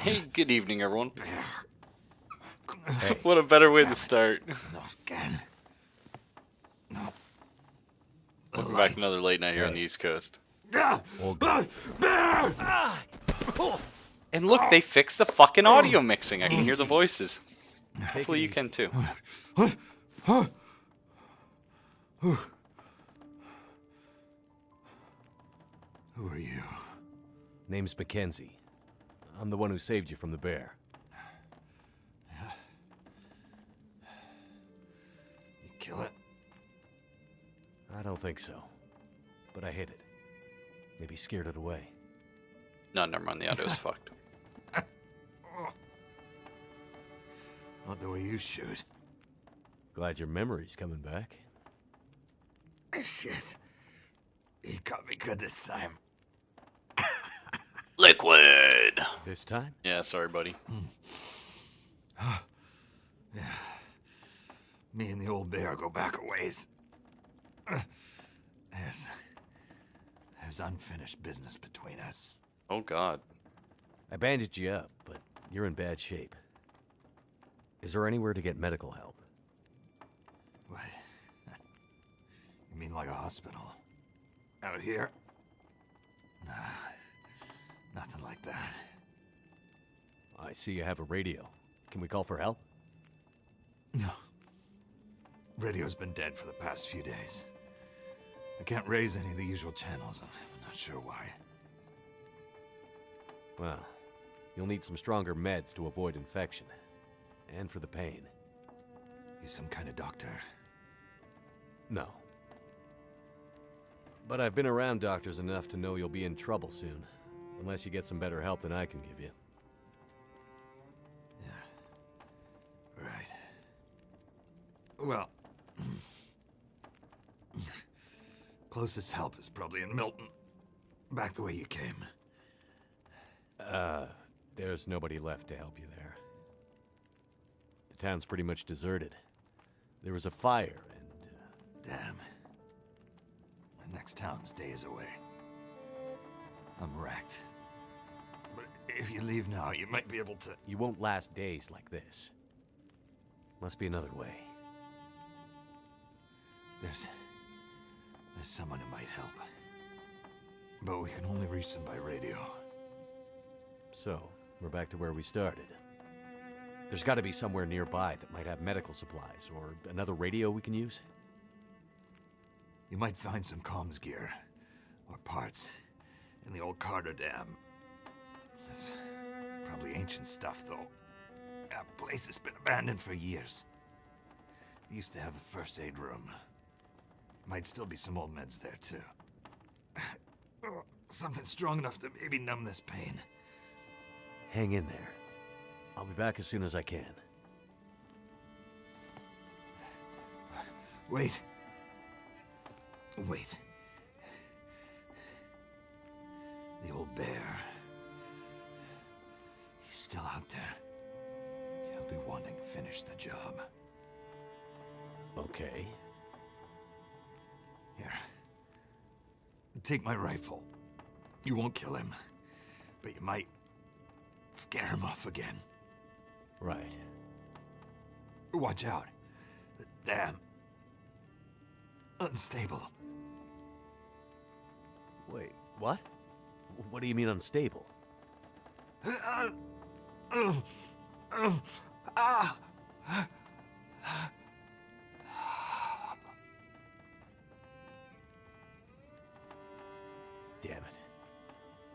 Hey, good evening, everyone. Hey. What a better way to start. Not again. No. Welcome back to another late night here on the Hey. East Coast. All good. And look, they fixed the fucking audio mixing. I can hear the voices. Hopefully you can too. Who are you? Name's Mackenzie. I'm the one who saved you from the bear. You kill it? I don't think so. But I hit it. Maybe scared it away. No, never mind. The audio's fucked. Not the way you shoot. Glad your memory's coming back. Shit. He got me good this time. Liquid! This time? Yeah, sorry, buddy. Yeah. Me and the old bear go back a ways. There's unfinished business between us. Oh, God. I bandaged you up, but you're in bad shape. Is there anywhere to get medical help? What? You mean like a hospital? Out here? Nah. Nothing like that. I see you have a radio. Can we call for help? No. Radio's been dead for the past few days. I can't raise any of the usual channels. I'm not sure why. Well, you'll need some stronger meds to avoid infection. And for the pain. You some kind of doctor? No. But I've been around doctors enough to know you'll be in trouble soon. Unless you get some better help than I can give you. Yeah. Right. Well... closest help is probably in Milton. Back the way you came. There's nobody left to help you there. The town's pretty much deserted. There was a fire and... Damn. The next town's days away. I'm wrecked. But if you leave now, you might be able to... You won't last days like this. Must be another way. There's someone who might help. But we can only reach them by radio. So, we're back to where we started. There's got to be somewhere nearby that might have medical supplies, or another radio we can use. You might find some comms gear, or parts, in the old Carter Dam. It's probably ancient stuff, though. That place has been abandoned for years. They used to have a first aid room. Might still be some old meds there, too. Something strong enough to maybe numb this pain. Hang in there. I'll be back as soon as I can. Wait. Wait. The old bear. He's still out there. He'll be wanting to finish the job. Okay. Here. Take my rifle. You won't kill him, but you might scare him off again. Right. Watch out. The dam. Unstable. Wait, what? What do you mean unstable? Damn it.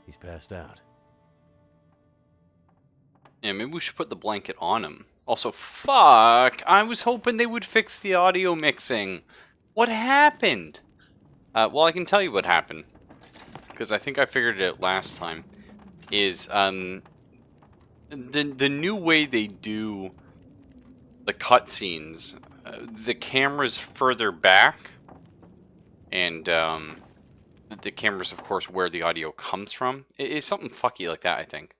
He's passed out. Yeah, maybe we should put the blanket on him. Also, fuck! I was hoping they would fix the audio mixing. What happened? Well, I can tell you what happened. Because I think I figured it out last time. Is, the new way they do the cutscenes, the camera's further back. And, the camera's, of course, where the audio comes from. It's something fucky like that, I think.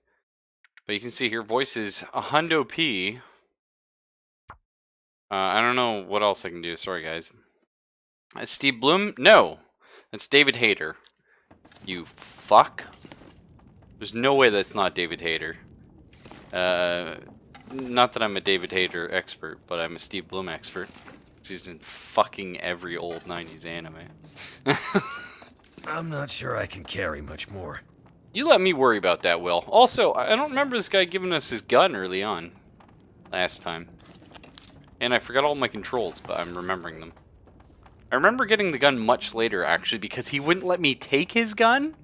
But you can see here, voice is a hundo P. I don't know what else I can do. Sorry, guys. Steve Bloom? No. That's David Hayter. You fuck. There's no way that's not David Hayter. Not that I'm a David Hayter expert, but I'm a Steve Blum expert. He's in fucking every old 90s anime. I'm not sure I can carry much more. You let me worry about that, Will. Also, I don't remember this guy giving us his gun early on. Last time. And I forgot all my controls, but I'm remembering them. I remember getting the gun much later, actually, because he wouldn't let me take his gun.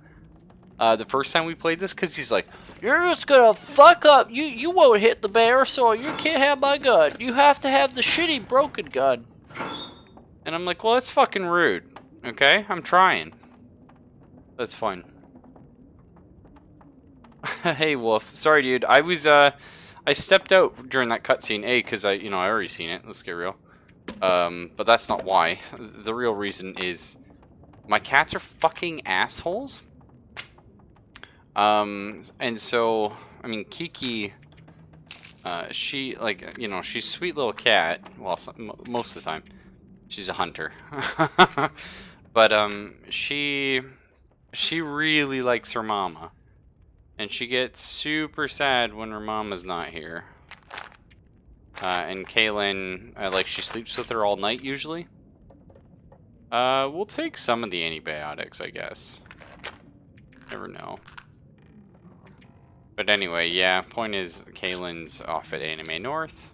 The first time we played this, because he's like, "You're just gonna fuck up. You won't hit the bear, so you can't have my gun. You have to have the shitty broken gun." And I'm like, well, that's fucking rude. Okay? I'm trying. That's fine. Hey, Wolf. Sorry, dude. I stepped out during that cutscene, because I already seen it. Let's get real. But that's not why. The real reason is my cats are fucking assholes. And so, I mean, Kiki, she, like, she's a sweet little cat. Well, most of the time. She's a hunter. But, she really likes her mama. And she gets super sad when her mama's not here. And Kaylin, like, she sleeps with her all night, usually. We'll take some of the antibiotics, I guess. Never know. But anyway, yeah, point is, Kaylin's off at Anime North.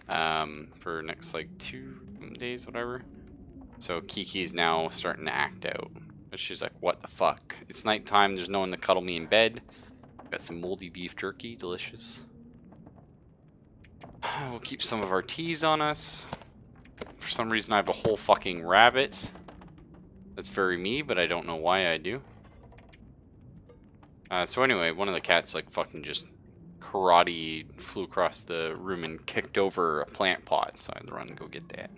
For next, like, 2 days, whatever. So Kiki's now starting to act out. But she's like, what the fuck? It's nighttime, there's no one to cuddle me in bed. Got some moldy beef jerky, delicious. We'll keep some of our teas on us. For some reason I have a whole fucking rabbit. That's very me, but I don't know why I do. So anyway, one of the cats like fucking just karate flew across the room and kicked over a plant pot, so I had to run and go get that.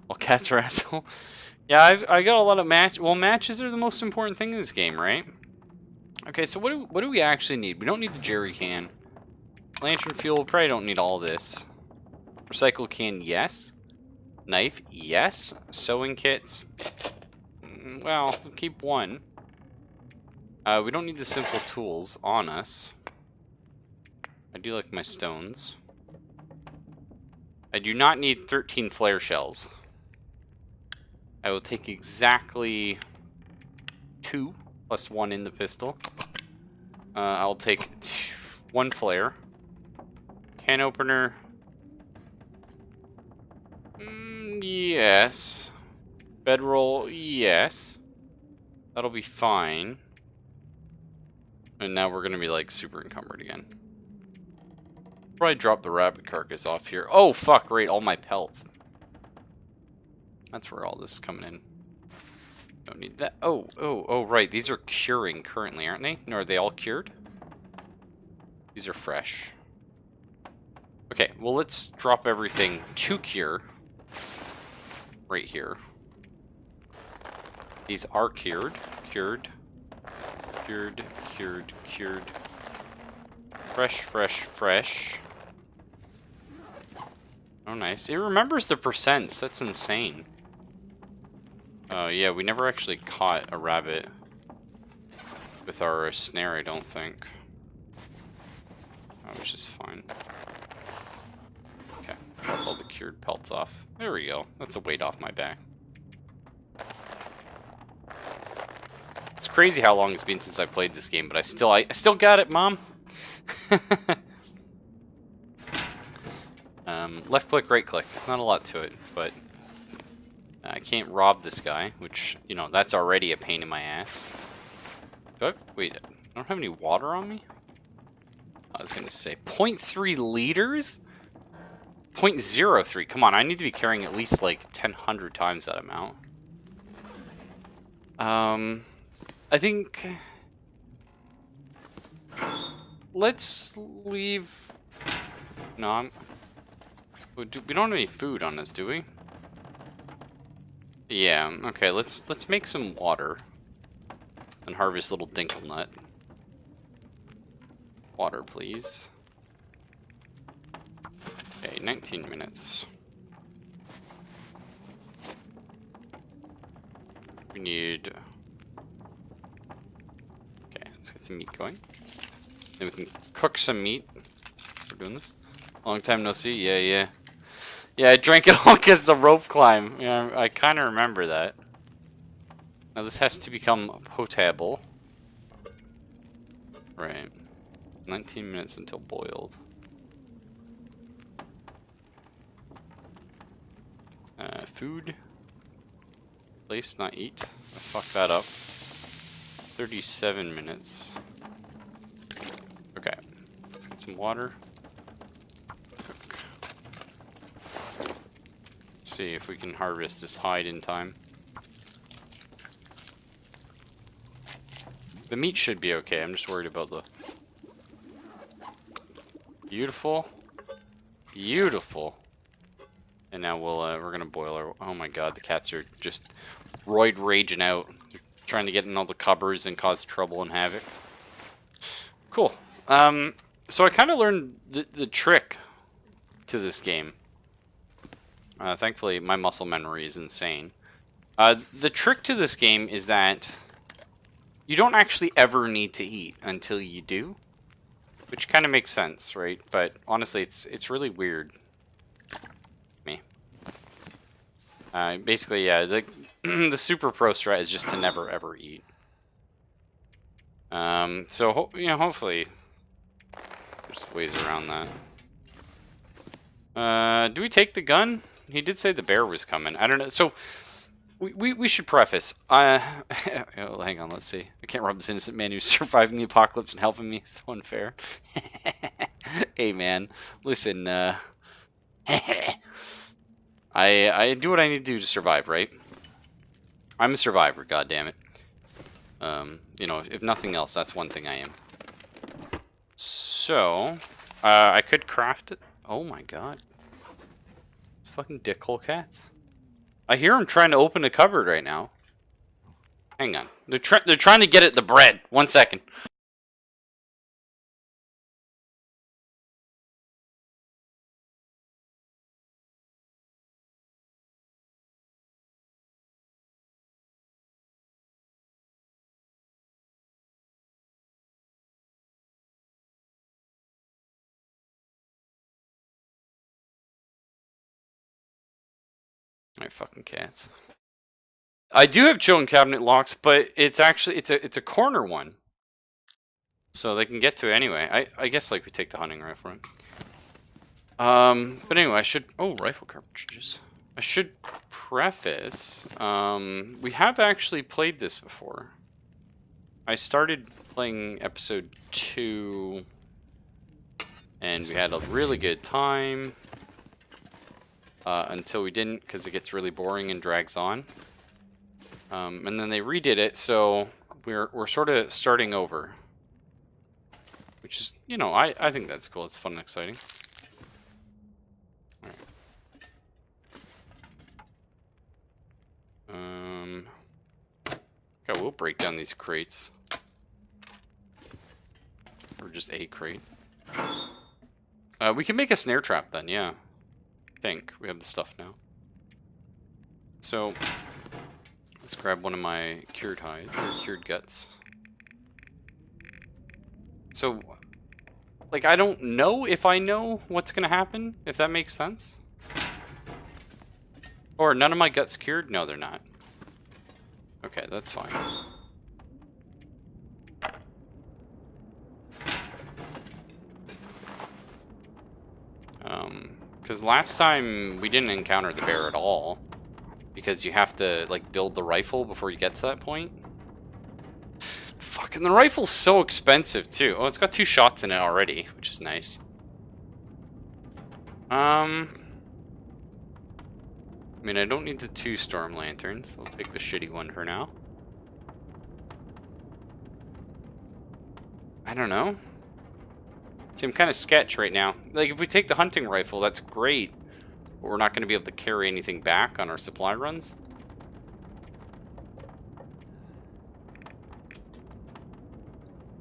Well, cats are asshole. Yeah, I got a lot of matches are the most important thing in this game, right? Okay, so what do we actually need? We don't need the jerry can. Lantern fuel, probably don't need all this. Recycle can, yes. Knife, yes. Sewing kits. Well, we'll keep one. We don't need the simple tools on us. I do like my stones. I do not need 13 flare shells. I will take exactly 2 plus 1 in the pistol. I'll take 1 flare. Can opener. Yes. Bedroll, yes. That'll be fine. And now we're gonna be like super encumbered again. Probably drop the rabbit carcass off here. Oh fuck, right, all my pelts. That's where all this is coming in. Don't need that. Oh, right. These are curing currently, aren't they? No, are they all cured? These are fresh. Okay, well, let's drop everything to cure. Right here. These are cured. Cured. Cured. Cured. Cured. Fresh, fresh, fresh. Oh, nice. It remembers the percents. That's insane. Oh, yeah, we never actually caught a rabbit with our snare, I don't think. Oh, which is fine. Okay, drop all the cured pelts off. There we go. That's a weight off my back. It's crazy how long it's been since I played this game, but I still got it, Mom. Left click, right click. Not a lot to it, but I can't rob this guy, which, you know, that's already a pain in my ass. Wait, I don't have any water on me? I was gonna say 0.3 liters? 0.03. Come on, I need to be carrying at least like 100 times that amount. I think let's leave. No, we don't have any food on us, do we? Yeah. Okay. Let's make some water and harvest little dinkle nut. Water, please. Okay, 19 minutes. We need... Okay, let's get some meat going. Then we can cook some meat. for doing this. Long time no see. Yeah, yeah. Yeah, I drank it all because the rope climb. Yeah, I kind of remember that. Now this has to become potable. Right. 19 minutes until boiled. Food. Place, not eat. I fucked that up. 37 minutes. Okay. Let's get some water. Cook. See if we can harvest this hide in time. The meat should be okay. I'm just worried about the... Beautiful. Beautiful. And now we're gonna boil our... Oh my god, the cats are just roid raging out. They're trying to get in all the cupboards and cause trouble and havoc. Cool. So I kind of learned the trick to this game. Thankfully, my muscle memory is insane. The trick to this game is that you don't actually ever need to eat until you do. Which kind of makes sense, right? But honestly, it's really weird. Me. Basically, yeah, the super pro strat is just to never ever eat. So you know, hopefully, there's ways around that. Do we take the gun? He did say the bear was coming. I don't know. So we should preface. Oh, hang on, let's see. I can't rob this innocent man who's surviving the apocalypse and helping me. It's so unfair. Hey man, listen. I do what I need to do to survive, right? I'm a survivor, goddammit. You know, if nothing else, that's one thing I am. So, I could craft it. Oh my god. Fucking dickhole cats. I hear them trying to open a cupboard right now. Hang on. They're trying to get at the bread. 1 second. My fucking cats. I do have children cabinet locks, but it's actually it's a corner one, so they can get to it anyway. I guess like we take the hunting rifle. But anyway, I should rifle cartridges. I should preface. We have actually played this before. I started playing episode 2, and we had a really good time. Until we didn't, because it gets really boring and drags on. And then they redid it, so we're sort of starting over. Which is, you know, I think that's cool. It's fun and exciting. Alright. Okay, we'll break down these crates. Or just a crate. We can make a snare trap then, yeah. I think we have the stuff now. So let's grab one of my cured hide or cured guts. So like I don't know if I know what's gonna happen, if that makes sense. Or none of my guts cured? No, they're not. Okay, that's fine. Because last time we didn't encounter the bear at all. Because you have to, like, build the rifle before you get to that point. Fucking the rifle's so expensive, too. Oh, it's got 2 shots in it already, which is nice. I mean, I don't need the 2 storm lanterns. I'll take the shitty one for now. I don't know. See, I'm kind of sketch right now. Like, if we take the hunting rifle, that's great. But we're not going to be able to carry anything back on our supply runs.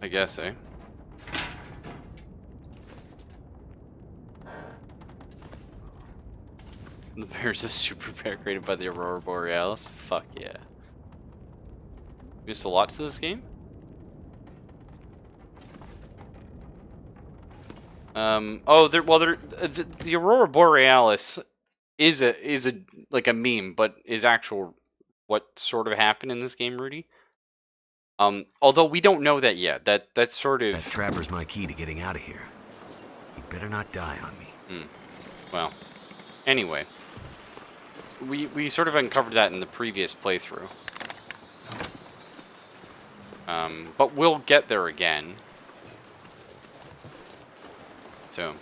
I guess, eh? The bear's a super bear created by the Aurora Borealis? Fuck yeah. Missed a lot to this game? Oh, the Aurora Borealis is a like a meme, but is actual what sort of happened in this game, Rudy. Although we don't know that yet. That's sort of... That trapper's my key to getting out of here. You better not die on me. Well, anyway, we sort of uncovered that in the previous playthrough. But we'll get there again. So...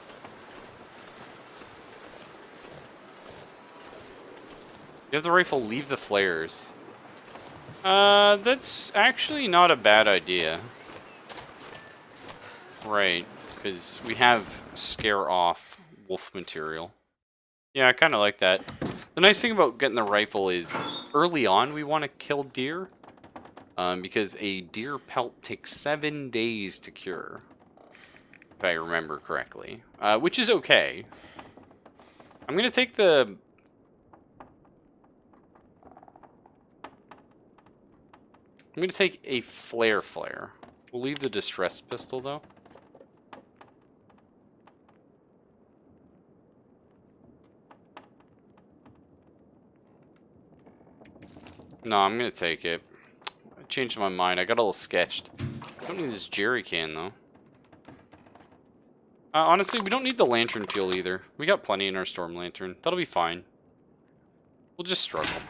You have the rifle, leave the flares. That's actually not a bad idea. Right, because we have scare off wolf material. Yeah, I kind of like that. The nice thing about getting the rifle is early on we want to kill deer. Because a deer pelt takes 7 days to cure. If I remember correctly. Which is okay. I'm going to take the... I'm going to take a flare. We'll leave the distress pistol, though. No, I'm going to take it. I changed my mind. I got a little sketched. Don't need this jerry can, though. Honestly, we don't need the lantern fuel, either. We got plenty in our storm lantern. That'll be fine. We'll just struggle.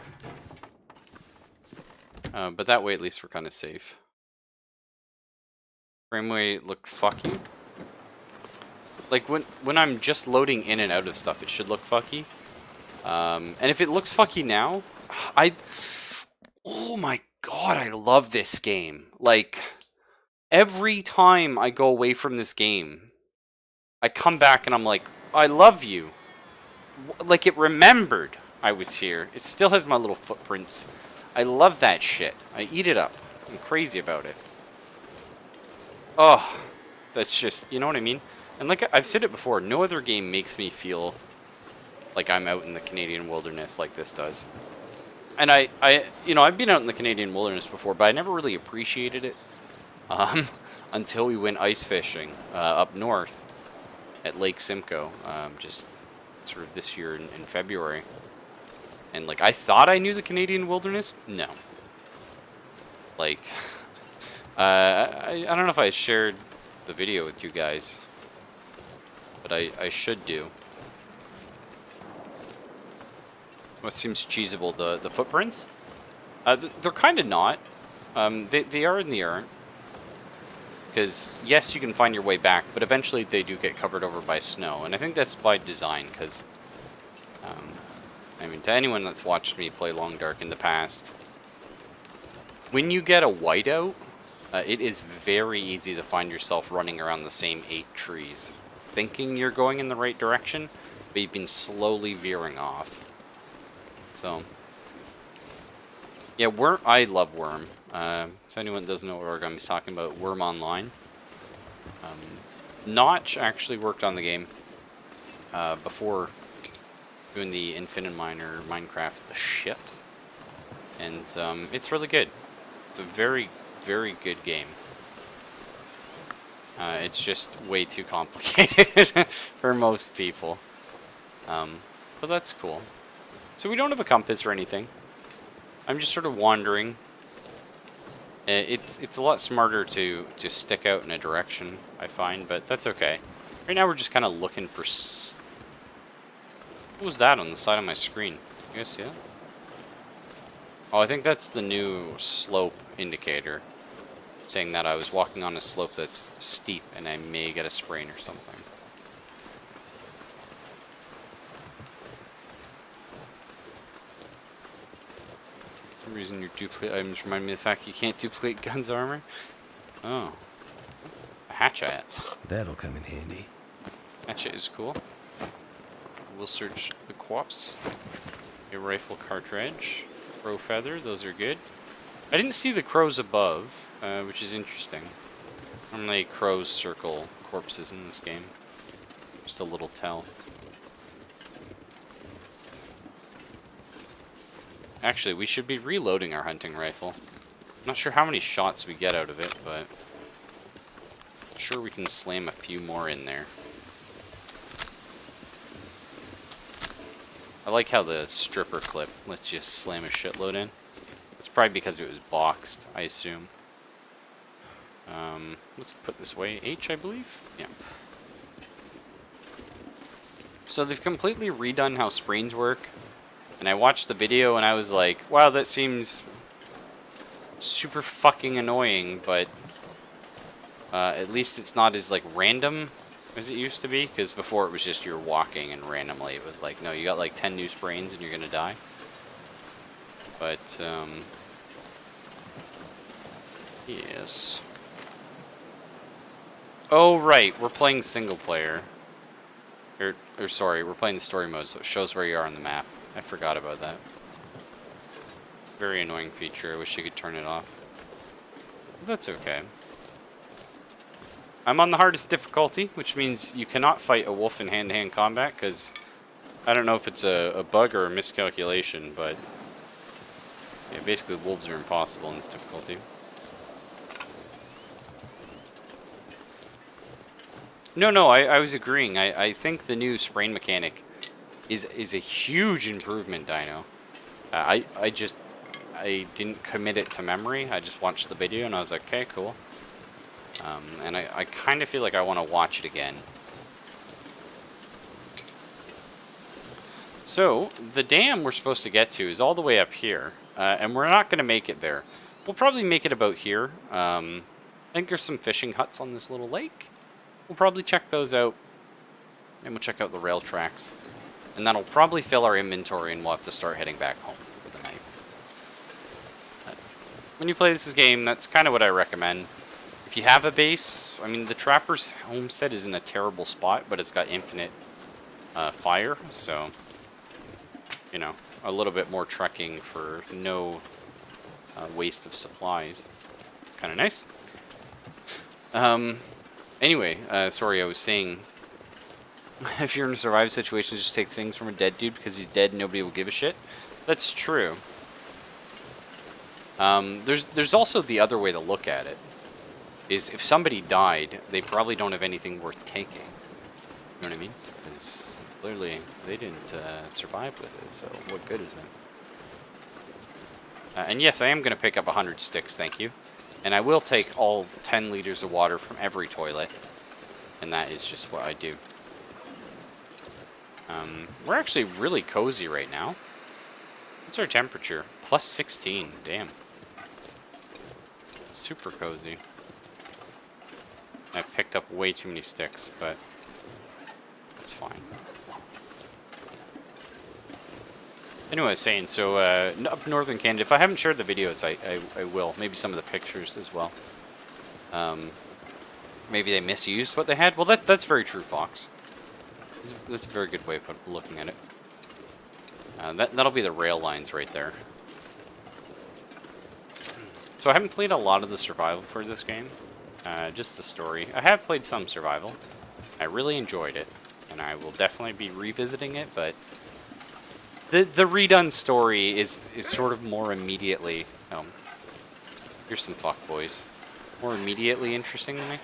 But that way, at least, we're kind of safe. Frame rate looks fucky. Like, when I'm just loading in and out of stuff, it should look fucky. And if it looks fucky now, oh my god, I love this game. Like, every time I go away from this game, I come back and I'm like, I love you. Like, it remembered I was here. It still has my little footprints. I love that shit. I eat it up. I'm crazy about it. Oh, that's just, you know what I mean? And like I've said it before, no other game makes me feel like I'm out in the Canadian wilderness like this does. And you know, I've been out in the Canadian wilderness before, but I never really appreciated it until we went ice fishing up north at Lake Simcoe, just sort of this year in February. And, like, I thought I knew the Canadian wilderness. No. Like, I don't know if I shared the video with you guys. But I should do. What seems cheesable, the footprints? They're kind of not. They are and they aren't. Because, yes, you can find your way back, but eventually they do get covered over by snow. And I think that's by design, because... I mean, to anyone that's watched me play Long Dark in the past, when you get a whiteout, it is very easy to find yourself running around the same 8 trees, thinking you're going in the right direction, but you've been slowly veering off. So, yeah, I love Worm. So anyone doesn't know what Origami's talking about, Worm Online. Notch actually worked on the game before doing the Infinite Miner Minecraft the shit. And it's really good. It's a very, very good game. It's just way too complicated for most people. But that's cool. So we don't have a compass or anything. I'm just sort of wandering. It's a lot smarter to stick out in a direction, I find, but that's okay. Right now we're just kind of looking for... What was that on the side of my screen? You guys see that? Oh, I think that's the new slope indicator. Saying that I was walking on a slope that's steep and I may get a sprain or something. For some reason your duplicate items remind me of the fact you can't duplicate guns armor. Oh. A hatchet. That'll come in handy. Hatchet is cool. We'll search the co-ops. A rifle cartridge. Crow feather, those are good. I didn't see the crows above, which is interesting. Normally crows circle corpses in this game. Just a little tell. Actually, we should be reloading our hunting rifle. I'm not sure how many shots we get out of it, but I'm sure we can slam a few more in there. I like how the stripper clip lets you slam a shitload in. It's probably because it was boxed, I assume. Let's put this way. H, I believe? Yeah. So they've completely redone how sprains work. And I watched the video and I was like, wow, that seems super fucking annoying, but at least it's not as like random as it used to be, because before it was just you're walking and randomly it was like, no, you got like 10 new sprains and you're gonna die. But yes. Oh right, we're playing single player. Or sorry, we're playing the story mode, so it shows where you are on the map. I forgot about that. Very annoying feature. I wish you could turn it off. But that's okay. I'm on the hardest difficulty, which means you cannot fight a wolf in hand-to-hand combat, because I don't know if it's a bug or a miscalculation, but yeah, basically wolves are impossible in this difficulty. No, I was agreeing. I think the new sprain mechanic is a huge improvement, Dino. I didn't commit it to memory. I just watched the video and I was like, okay, cool. And I kind of feel like I want to watch it again. So, the dam we're supposed to get to is all the way up here. And we're not going to make it there. We'll probably make it about here. I think there's some fishing huts on this little lake. We'll probably check those out. And we'll check out the rail tracks. And that'll probably fill our inventory and we'll have to start heading back home for the night. But when you play this game, that's kind of what I recommend. If you have a base, I mean, the Trapper's homestead is in a terrible spot, but it's got infinite fire, so, you know, a little bit more trekking for no waste of supplies. It's kind of nice. Anyway, sorry, I was saying, if you're in a survive situation, just take things from a dead dude because he's dead and nobody will give a shit. That's true. There's also the other way to look at it. Is if somebody died, they probably don't have anything worth taking. You know what I mean? Because clearly they didn't survive with it, so what good is it? And yes, I am going to pick up 100 sticks, thank you. And I will take all 10 liters of water from every toilet. And that is just what I do. We're actually really cozy right now. What's our temperature? Plus 16, damn. Super cozy. I picked up way too many sticks, but that's fine. Anyway, I was saying, so up northern Canada, if I haven't shared the videos, I will. Maybe some of the pictures as well. Maybe they misused what they had. Well, that's very true, Fox. That's a very good way of looking at it. That'll be the rail lines right there. So I haven't played a lot of the survival for this game. Just the story. I have played some survival. I really enjoyed it. And I will definitely be revisiting it, but the redone story is sort of more immediately... Oh, here's some fuckboys. More immediately interesting to me.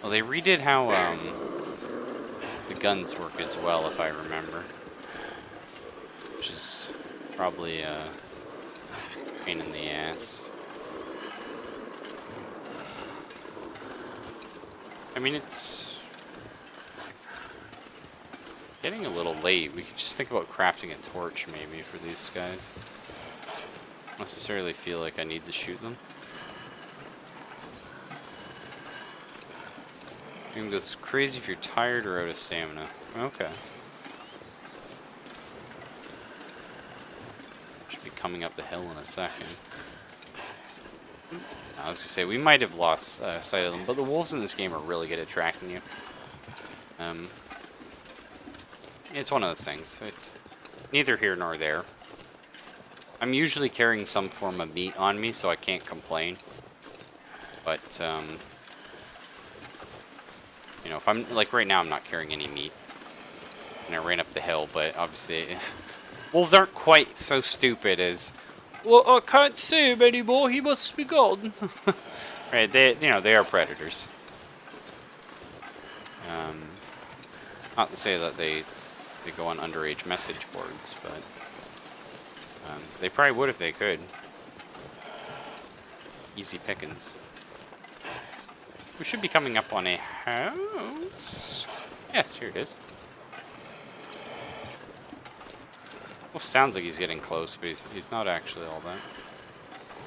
Well, they redid how the guns work as well, if I remember. Which is probably a pain in the ass. I mean, it's getting a little late. We could just think about crafting a torch, maybe, for these guys. Don't necessarily feel like I need to shoot them. You can go crazy if you're tired or out of stamina. Okay. Should be coming up the hill in a second. I was gonna say, we might have lost sight of them, but the wolves in this game are really good at tracking you. It's one of those things. It's neither here nor there. I'm usually carrying some form of meat on me, so I can't complain. But, you know, if I'm, like right now, I'm not carrying any meat. And I ran up the hill, but obviously, wolves aren't quite so stupid as... Well, I can't see him anymore. He must be gone. Right? They are predators. Not to say that they they go on underage message boards, but they probably would if they could. Easy pickings. We should be coming up on a house. Yes, here it is. Wolf sounds like he's getting close, but he's not actually all that.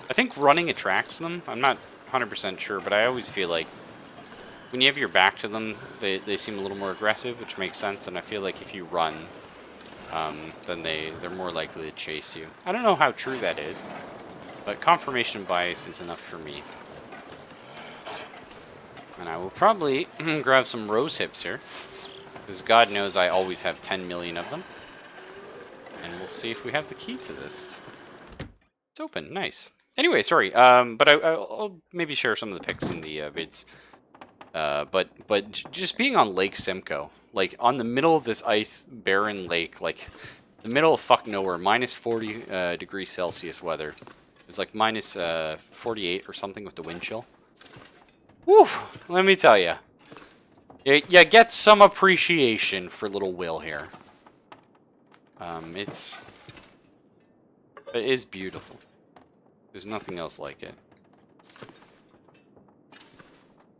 I think running attracts them. I'm not 100% sure, but I always feel like when you have your back to them, they seem a little more aggressive, which makes sense. And I feel like if you run, then they're more likely to chase you. I don't know how true that is, but confirmation bias is enough for me. And I will probably grab some rose hips here, because God knows I always have 10 million of them. And we'll see if we have the key to this. It's open, nice. Anyway, sorry, but I'll maybe share some of the pics in the vids. But just being on Lake Simcoe, like on the middle of this ice barren lake, like the middle of fuck nowhere, minus 40 degrees Celsius weather. It was like minus 48 or something with the wind chill. Woo! Let me tell you, you get some appreciation for little Will here. It is beautiful. There's nothing else like it.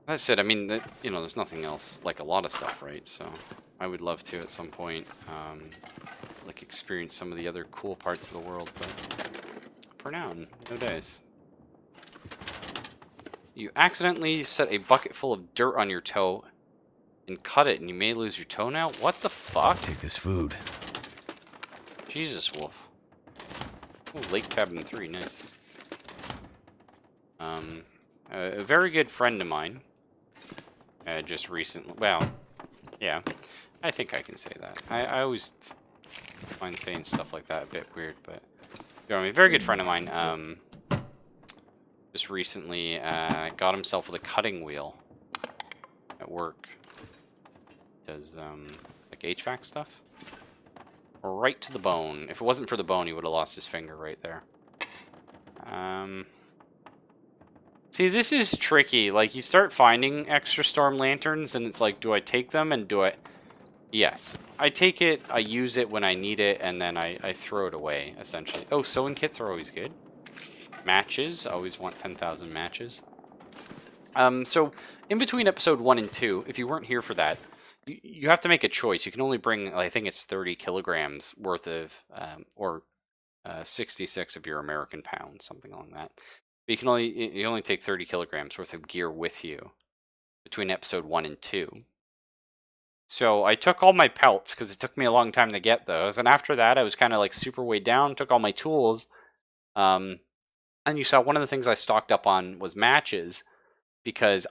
That said, I mean, there's nothing else like a lot of stuff, right? So I would love to at some point, like experience some of the other cool parts of the world, but for now, no days. You accidentally set a bucket full of dirt on your toe and cut it, and you may lose your toenail? What the fuck? Take this food. Jesus, Wolf. Oh, Lake Cabin 3, nice. A very good friend of mine, just recently, well, yeah, I think I can say that. I always find saying stuff like that a bit weird, but, you know, a very good friend of mine, just recently got himself with a cutting wheel at work. Does like HVAC stuff. Right to the bone. If it wasn't for the bone, he would have lost his finger right there. See, this is tricky. Like, you start finding extra storm lanterns, and it's like, do I take them and do I... Yes. I take it, I use it when I need it, and then I throw it away, essentially. Oh, sewing kits are always good. Matches. Always want 10,000 matches. So, in between episode 1 and 2, if you weren't here for that, you have to make a choice. You can only bring, I think it's 30 kilograms worth of, or 66 of your American pounds, something along that. But you only take 30 kilograms worth of gear with you between episode 1 and 2. So I took all my pelts because it took me a long time to get those. And after that, I was kind of like super weighed down, took all my tools. And you saw one of the things I stocked up on was matches because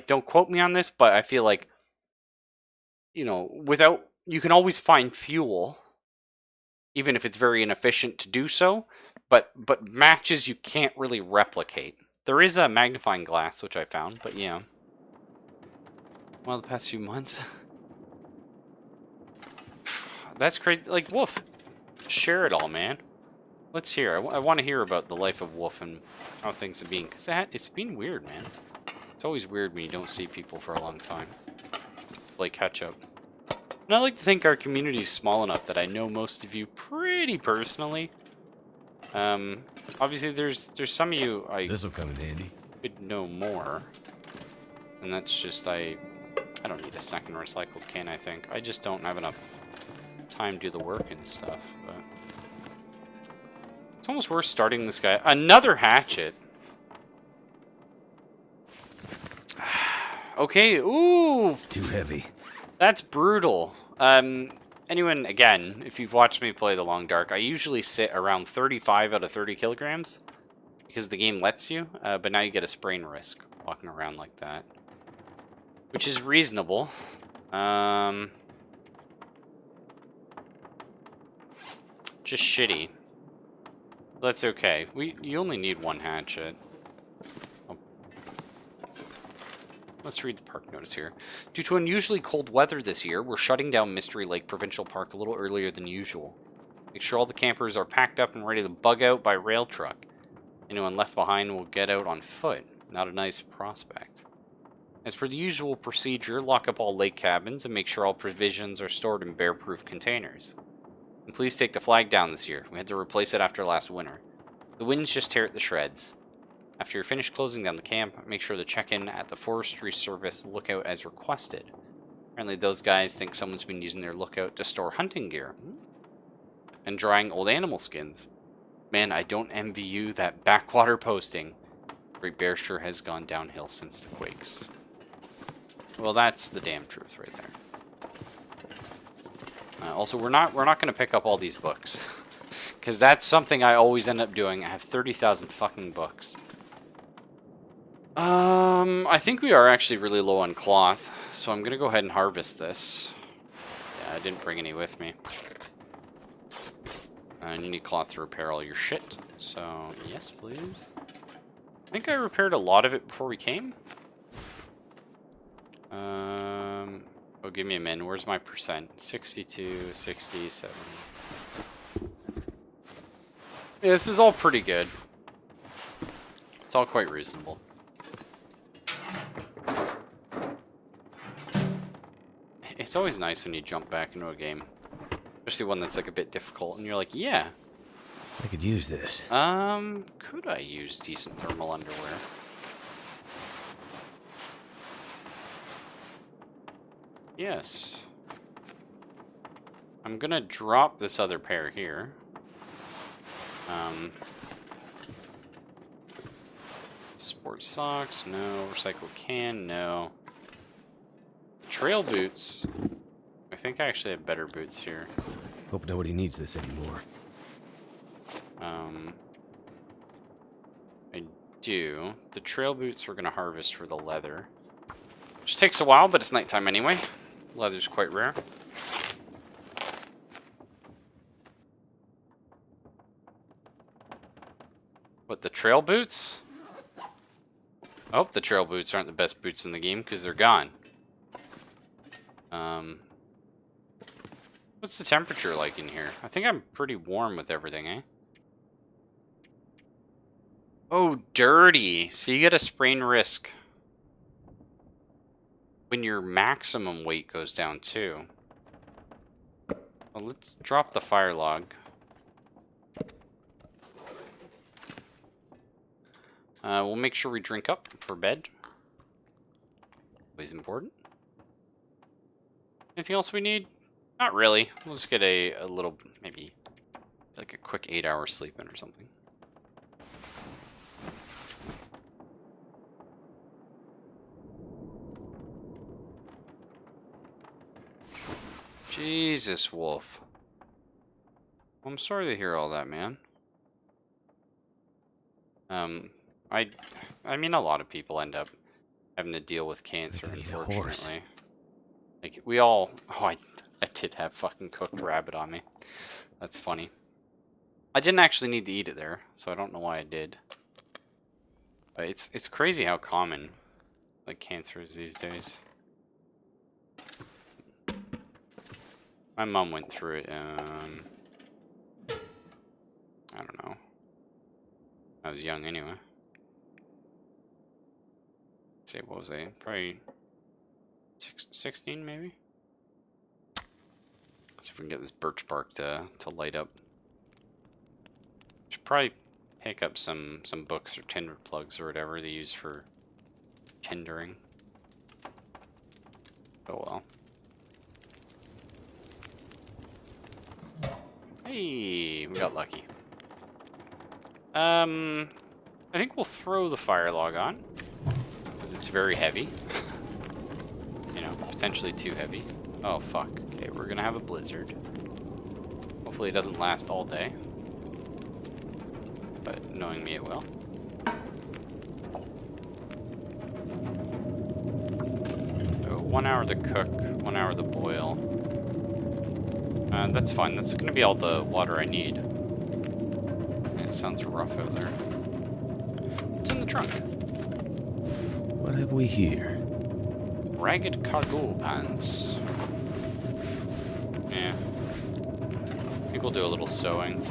don't quote me on this, but I feel like, you can always find fuel, even if it's very inefficient to do so. But matches you can't really replicate. There is a magnifying glass, which I found, but yeah. Well, the past few months. That's crazy. Like, Wolf, share it all, man. Let's hear. I want to hear about the life of Wolf and how things have been. Because it's been weird, man. It's always weird when you don't see people for a long time. Play catch up. And I like to think our community is small enough that I know most of you pretty personally. Obviously there's some of you This'll come in handy. Could know more. And that's just I don't need a second recycled can, I think. I just don't have enough time to do the work and stuff, but it's almost worth starting this guy. Another hatchet. Okay, ooh! Too heavy. That's brutal. Anyone, again, if you've watched me play The Long Dark, I usually sit around 35 out of 30 kilograms because the game lets you, but now you get a sprain risk walking around like that, which is reasonable. Just shitty. That's okay. You only need one hatchet. Let's read the park notice here. Due to unusually cold weather this year, we're shutting down Mystery Lake Provincial Park a little earlier than usual. Make sure all the campers are packed up and ready to bug out by rail truck. Anyone left behind will get out on foot. Not a nice prospect. As per the usual procedure, lock up all lake cabins and make sure all provisions are stored in bear-proof containers. And please take the flag down this year. We had to replace it after last winter. The winds just tear it to shreds. After you're finished closing down the camp, make sure to check in at the Forestry Service lookout as requested. Apparently those guys think someone's been using their lookout to store hunting gear. And drying old animal skins. Man, I don't envy you that backwater posting. Great Bear sure has gone downhill since the quakes. Well, that's the damn truth right there. Also, we're not going to pick up all these books. Because that's something I always end up doing. I have 30,000 fucking books. I think we are actually really low on cloth. So I'm going to go ahead and harvest this. Yeah, I didn't bring any with me. And you need cloth to repair all your shit. So, yes, please. I think I repaired a lot of it before we came. Oh, give me a min. Where's my percent? 62, 60, 70. Yeah, this is all pretty good. It's all quite reasonable. It's always nice when you jump back into a game. Especially one that's like a bit difficult and you're like, yeah. I could use this. Could I use decent thermal underwear? Yes. I'm gonna drop this other pair here. Sports socks, no. Recycle can, no. Trail boots. I think I actually have better boots here. Hope nobody needs this anymore. I do. The trail boots we're gonna harvest for the leather. Which takes a while, but it's nighttime anyway. Leather's quite rare. What, the trail boots? Oh, the trail boots aren't the best boots in the game because they're gone. What's the temperature like in here? I think I'm pretty warm with everything, eh? Oh, dirty. So you get a sprain risk when your maximum weight goes down too. Well, let's drop the fire log. We'll make sure we drink up for bed. Always important. Anything else we need? Not really. We'll just get a little, maybe like a quick 8-hour sleep in or something. Jesus, Wolf. I'm sorry to hear all that, man. I mean, a lot of people end up having to deal with cancer, unfortunately. Like, we all... Oh, I did have fucking cooked rabbit on me. That's funny. I didn't actually need to eat it there, so I don't know why I did. But it's crazy how common, like, cancer is these days. My mom went through it, I don't know. I was young anyway. Let's see, what was I? Probably 16 maybe? Let's see if we can get this birch bark to light up. Should probably pick up some books or tinder plugs or whatever they use for kindling. Oh well. Hey, we got lucky. I think we'll throw the fire log on because it's very heavy. You know, potentially too heavy. Oh fuck. Okay, we're gonna have a blizzard. Hopefully it doesn't last all day. But knowing me, it will. So 1 hour to cook, 1 hour to boil. That's fine. That's gonna be all the water I need. It sounds rough out there. What's in the trunk? What have we here? Ragged cargo pants. Yeah. I think we'll do a little sewing.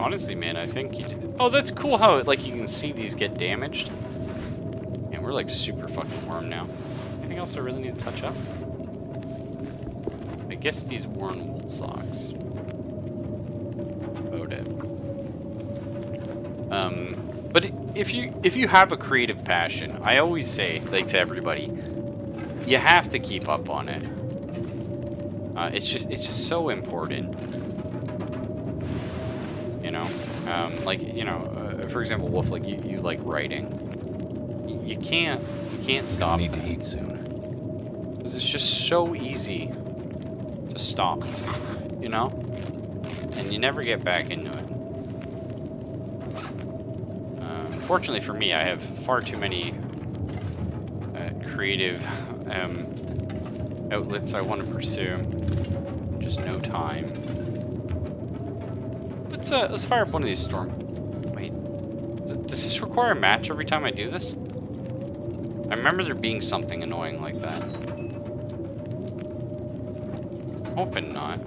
Honestly, man, I think you did. Oh, that's cool how, like, you can see these get damaged. And we're, like, super fucking warm now. Anything else I really need to touch up? I guess these worn wool socks. That's about it. But if you have a creative passion, I always say, like, to everybody, you have to keep up on it. It's just so important. You know, like, you know, for example, Wolf, like you like writing. You can't stop. I need to eat soon. 'Cause it's just so easy to stop, you know, and you never get back into it. Unfortunately for me, I have far too many creative outlets I want to pursue. Just no time. Let's fire up one of these storm. Wait, does this require a match every time I do this? I remember there being something annoying like that. Hoping not.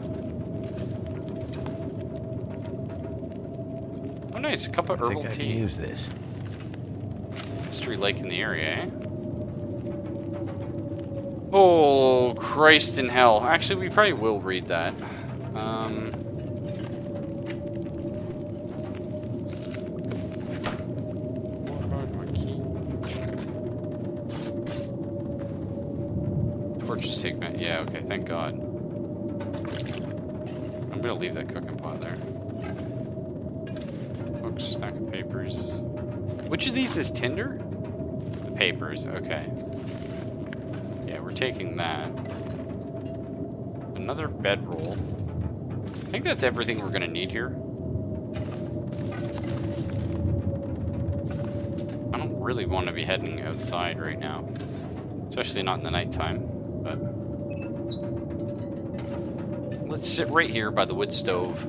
Oh, nice, a cup of herbal I tea. can use this. Mystery lake in the area, eh? Oh, Christ in hell. Actually, we probably will read that. Torches take that. Yeah, okay, thank God. I'm gonna leave that cooking pot there. Books, stack of papers. Which of these is tinder? The papers, okay. Yeah, we're taking that. Another bedroll. I think that's everything we're gonna need here. I don't really want to be heading outside right now. Especially not in the nighttime, but... Let's sit right here by the wood stove.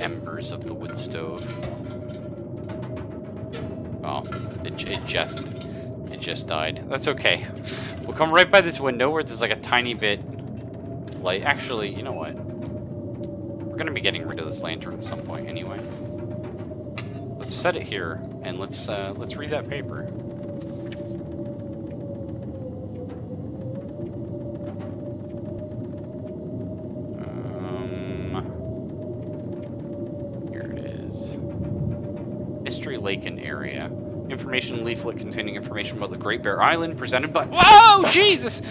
Embers of the wood stove. Oh, it just died. That's okay. We'll come right by this window where there's like a tiny bit of light. Actually, you know what? We're gonna be getting rid of this lantern at some point anyway. Let's set it here and let's read that paper. Here it is. Mystery Lake and area. Information leaflet containing information about the Great Bear Island presented by... Whoa! Jesus!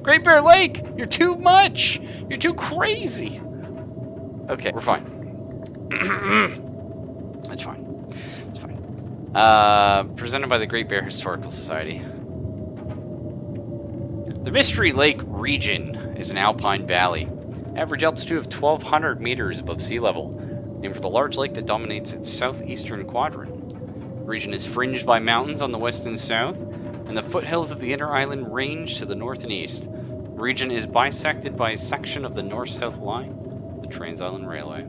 Great Bear Lake! You're too much! You're too crazy! Okay, we're fine. It's fine. It's fine. Presented by the Great Bear Historical Society. The Mystery Lake region is an alpine valley. Average altitude of 1,200 meters above sea level. Named for the large lake that dominates its southeastern quadrant. The region is fringed by mountains on the west and south, and the foothills of the inner island range to the north and east. The region is bisected by a section of the north-south line, the Trans-Island Railway.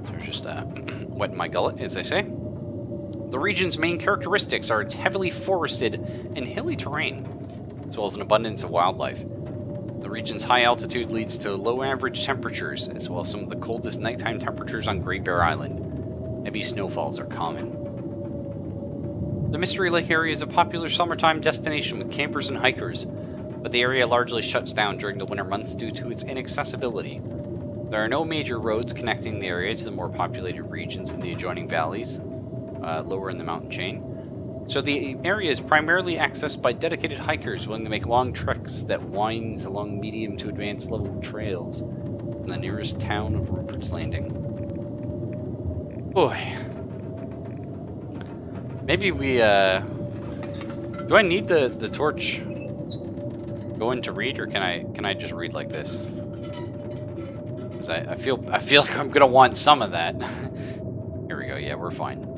So there's just wet in my gullet, as they say. The region's main characteristics are its heavily forested and hilly terrain, as well as an abundance of wildlife. The region's high altitude leads to low average temperatures, as well as some of the coldest nighttime temperatures on Great Bear Island. Heavy snowfalls are common. The Mystery Lake area is a popular summertime destination with campers and hikers, but the area largely shuts down during the winter months due to its inaccessibility. There are no major roads connecting the area to the more populated regions in the adjoining valleys, lower in the mountain chain. So the area is primarily accessed by dedicated hikers willing to make long treks that winds along medium to advanced level trails from the nearest town of Rupert's Landing. Boy. Maybe we, do I need the torch going to read, or can I just read like this? Because I feel like I'm gonna want some of that. Here we go, yeah, we're fine.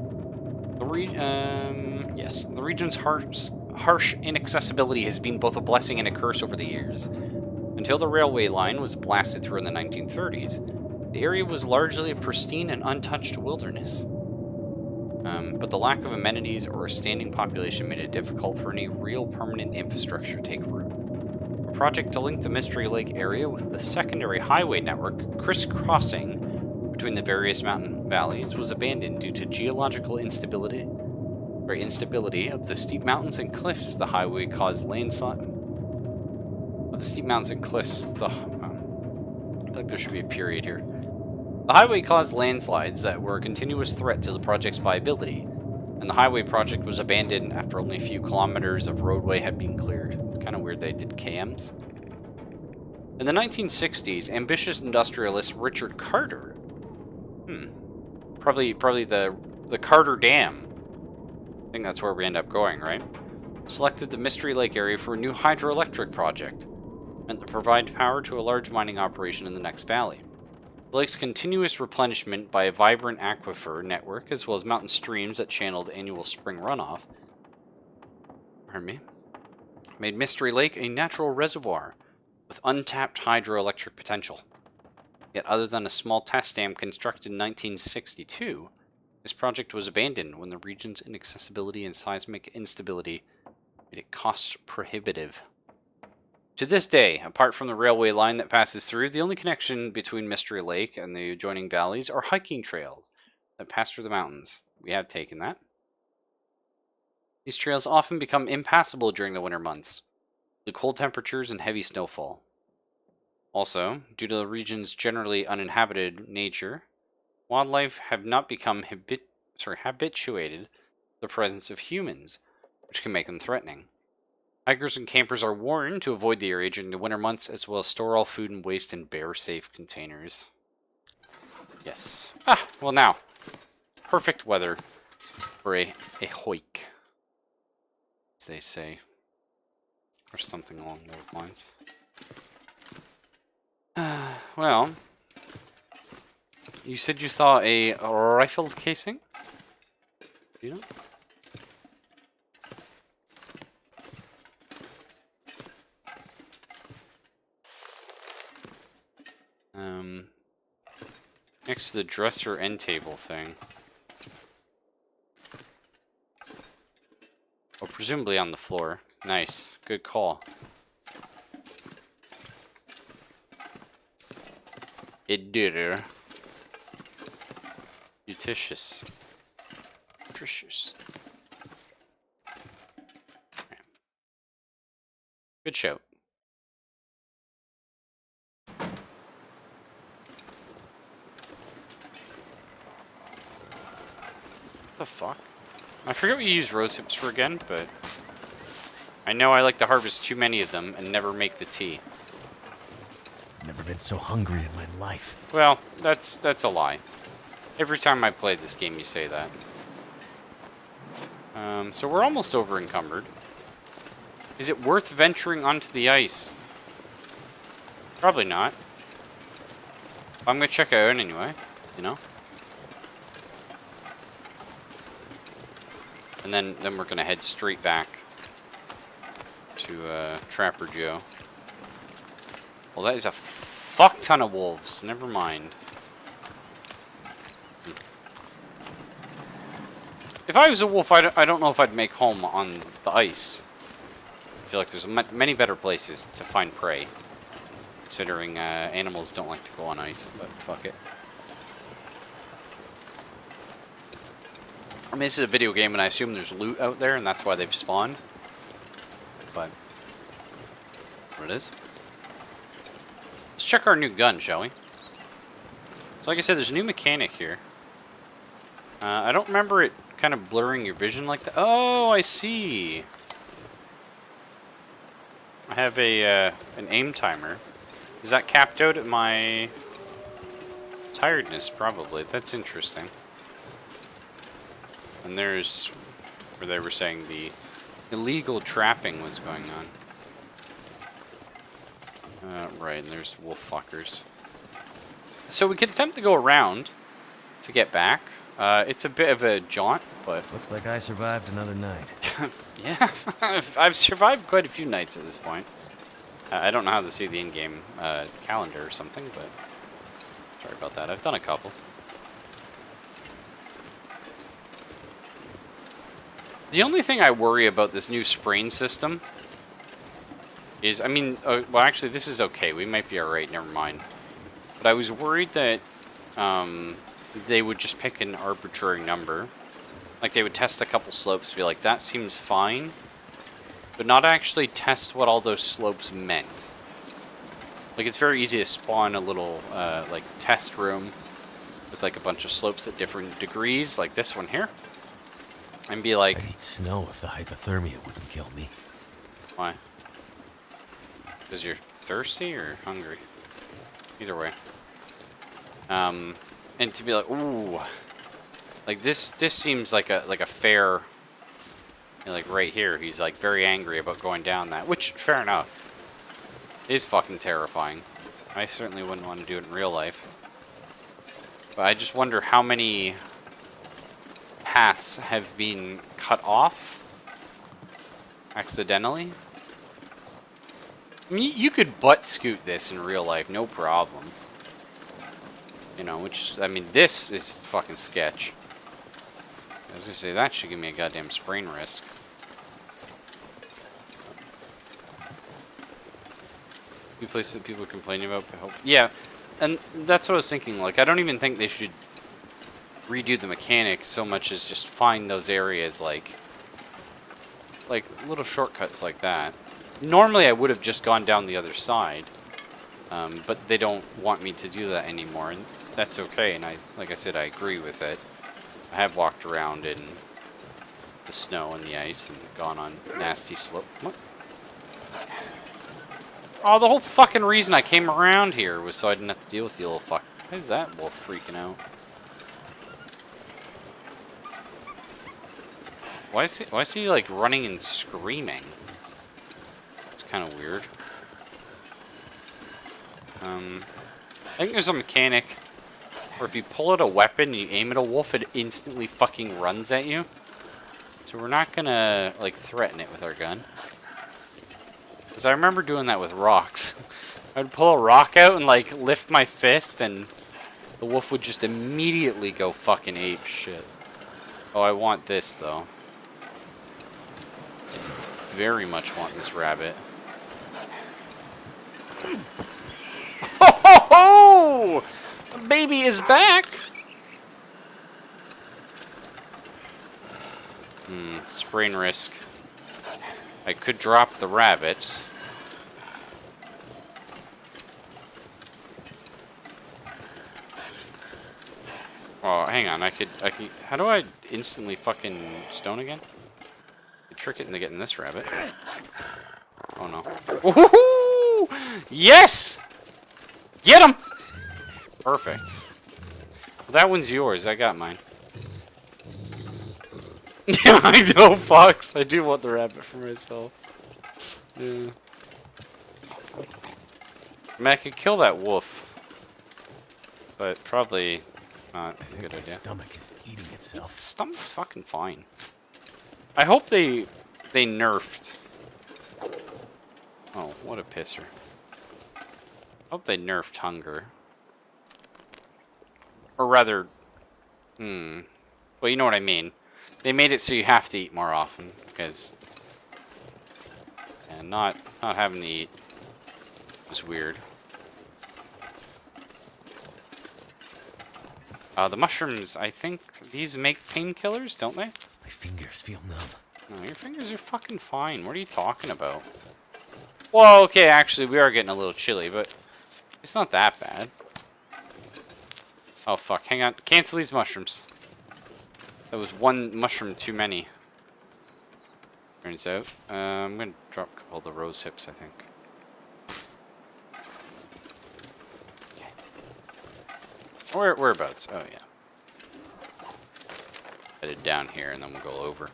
Yes, the region's harsh inaccessibility has been both a blessing and a curse over the years. Until the railway line was blasted through in the 1930s, the area was largely a pristine and untouched wilderness. But the lack of amenities or a standing population made it difficult for any real permanent infrastructure to take root. a project to link the Mystery Lake area with the secondary highway network crisscrossing between the various mountain valleys was abandoned due to geological instability of the steep mountains and cliffs. The highway caused landslide. Of the steep mountains and cliffs, I feel like there should be a period here. The highway caused landslides that were a continuous threat to the project's viability, and the highway project was abandoned after only a few kilometers of roadway had been cleared. It's kind of weird they did KMs. In the 1960s, ambitious industrialist Richard Carter, probably the Carter Dam, I think that's where we end up going, right? Selected the Mystery Lake area for a new hydroelectric project, meant to provide power to a large mining operation in the next valley. The lake's continuous replenishment by a vibrant aquifer network, as well as mountain streams that channeled annual spring runoff, made Mystery Lake a natural reservoir with untapped hydroelectric potential. Yet other than a small test dam constructed in 1962, this project was abandoned when the region's inaccessibility and seismic instability made it cost prohibitive. To this day, apart from the railway line that passes through, the only connection between Mystery Lake and the adjoining valleys are hiking trails that pass through the mountains. We have taken that. These trails often become impassable during the winter months, due to cold temperatures and heavy snowfall. Also, due to the region's generally uninhabited nature, wildlife have not become habituated to the presence of humans, which can make them threatening. Hikers and campers are warned to avoid the area during the winter months, as well as store all food and waste in bear-safe containers. Yes. Well now. Perfect weather for a hike, as they say. Or something along those lines. Well, you said you saw a rifle casing? You know? Next to the dresser end table thing. Oh, presumably on the floor. Nice. Good call. It did her. Utitious. Nutritious. Okay. Good shout. What the fuck? I forget what you use rose hips for again, but I know I like to harvest too many of them and never make the tea. Never been so hungry in my life. Well, that's a lie. Every time I play this game, you say that. So we're almost over encumbered. Is it worth venturing onto the ice? Probably not. I'm gonna check it out anyway, you know? And then we're gonna head straight back to Trapper Joe. Well, that is a fuck ton of wolves. Never mind. If I was a wolf, I don't know if I'd make home on the ice. I feel like there's many better places to find prey. Considering animals don't like to go on ice, but fuck it. I mean, this is a video game, and I assume there's loot out there, and that's why they've spawned. But what it is? Let's check our new gun, shall we? So, like I said, there's a new mechanic here. I don't remember it kind of blurring your vision like that. Oh, I see. I have a an aim timer. Is that capped out at my tiredness? Probably. That's interesting. And there's where they were saying the illegal trapping was going on. Right, and there's wolf fuckers. So we could attempt to go around to get back. It's a bit of a jaunt, but... Looks like I survived another night. Yeah, I've survived quite a few nights at this point. I don't know how to see the in-game calendar or something, but... Sorry about that. I've done a couple. The only thing I worry about this new spraying system is, I mean, well, actually, this is okay. We might be alright, never mind. But I was worried that they would just pick an arbitrary number. Like, they would test a couple slopes, be like, that seems fine. But not actually test what all those slopes meant. Like, it's very easy to spawn a little, like, test room with, like, a bunch of slopes at different degrees, like this one here. And be like... I'd eat snow if the hypothermia wouldn't kill me. Why? Because you're thirsty or hungry? Either way. And to be like, ooh, like this seems like a fair, you know, like right here, he's like very angry about going down that, which fair enough. Is fucking terrifying. I certainly wouldn't want to do it in real life. But I just wonder how many paths have been cut off accidentally. I mean, you could butt scoot this in real life, no problem. You know, which, I mean, this is fucking sketch. I was gonna say, that should give me a goddamn sprain risk. New place that people are complaining about. Yeah, and that's what I was thinking. Like, I don't even think they should redo the mechanic so much as just find those areas, like little shortcuts like that. Normally, I would have just gone down the other side, but they don't want me to do that anymore, and that's okay. And like I said, I agree with it. I have walked around in the snow and the ice and gone on nasty slope. What? Oh, the whole fucking reason I came around here was so I didn't have to deal with you little fuck. Why is that wolf freaking out? Why is he like running and screaming? It's kind of weird. I think there's a mechanic where if you pull out a weapon and you aim at a wolf, it instantly fucking runs at you. So we're not gonna like threaten it with our gun. Because I remember doing that with rocks. I'd pull a rock out and like lift my fist and the wolf would just immediately go fucking ape shit. Oh, I want this though. I very much want this rabbit. Ho ho ho! The baby is back! Sprain risk. I could drop the rabbits. Oh, hang on. I could. How do I instantly fucking stone again? I trick it into getting this rabbit. Oh no. Woohoo! Yes! Get him! Perfect. Well, that one's yours. I got mine. Yeah, I know, Fox. I do want the rabbit for myself. Yeah. I mean, I could kill that wolf, but probably not a good idea. Stomach is eating itself. The stomach's fucking fine. I hope they nerfed. Oh, what a pisser. I hope they nerfed hunger. Or rather, well, you know what I mean. They made it so you have to eat more often, because and not having to eat is weird. The mushrooms, I think these make painkillers, don't they? My fingers feel numb. No, your fingers are fucking fine. What are you talking about? Well, okay, actually, we are getting a little chilly, but it's not that bad. Oh, fuck. Hang on. Cancel these mushrooms. That was one mushroom too many. Turns out. I'm going to drop all the rose hips, I think. Okay. Whereabouts? Oh, yeah. Headed down here, and then we'll go over.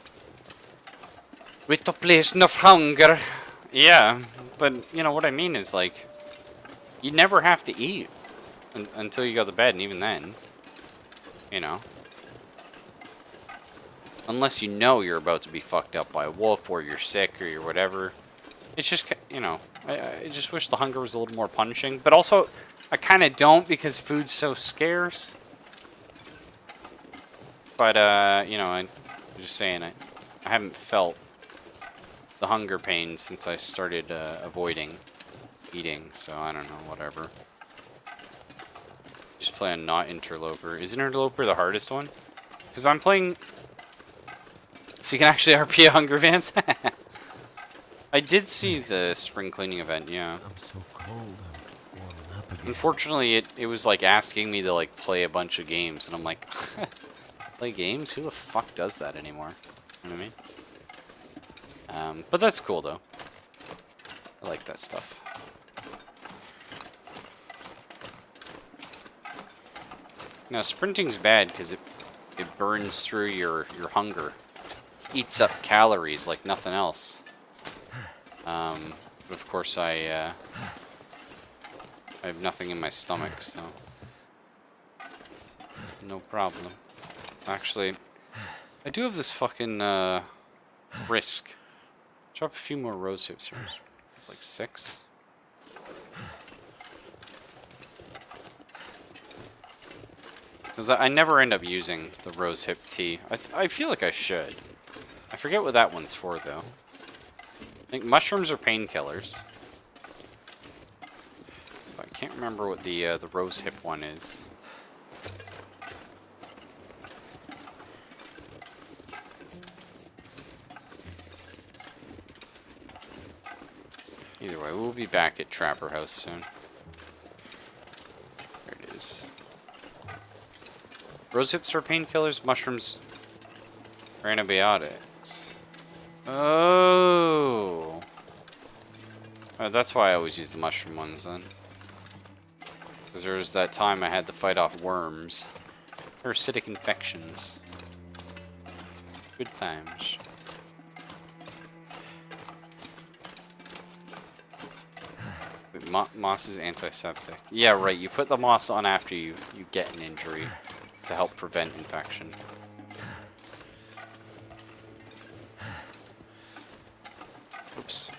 With the place of hunger. Yeah, but, you know, what I mean is, like, you never have to eat until you go to bed, and even then, you know. Unless you know you're about to be fucked up by a wolf, or you're sick, or you're whatever. It's just, you know, I just wish the hunger was a little more punishing. But also, I kind of don't because food's so scarce. But, you know, I'm just saying, I haven't felt the hunger pains since I started avoiding eating, so I don't know, whatever. Just play on not interloper. Is interloper the hardest one? Because I'm playing... So you can actually RP a hunger vans? I did see the spring cleaning event, yeah. I'm so cold, I'm warming up again. Unfortunately, it was like asking me to like play a bunch of games, and I'm like, play games? Who the fuck does that anymore? You know what I mean? But that's cool though. I like that stuff. Now sprinting's bad because it burns through your hunger, eats up calories like nothing else. But of course I have nothing in my stomach, so no problem. Actually, I do have this fucking brisk. Drop a few more rose hips here, like 6. Because I never end up using the rose hip tea. I feel like I should. I forget what that one's for though. I think mushrooms are painkillers. I can't remember what the rose hip one is. Either way, we'll be back at Trapper House soon. There it is. Rose hips are painkillers, mushrooms are antibiotics. Oh. That's why I always use the mushroom ones then. Because there was that time I had to fight off worms. Parasitic infections. Good times. Wait, moss is antiseptic. Yeah, right. You put the moss on after you get an injury to help prevent infection. Oops.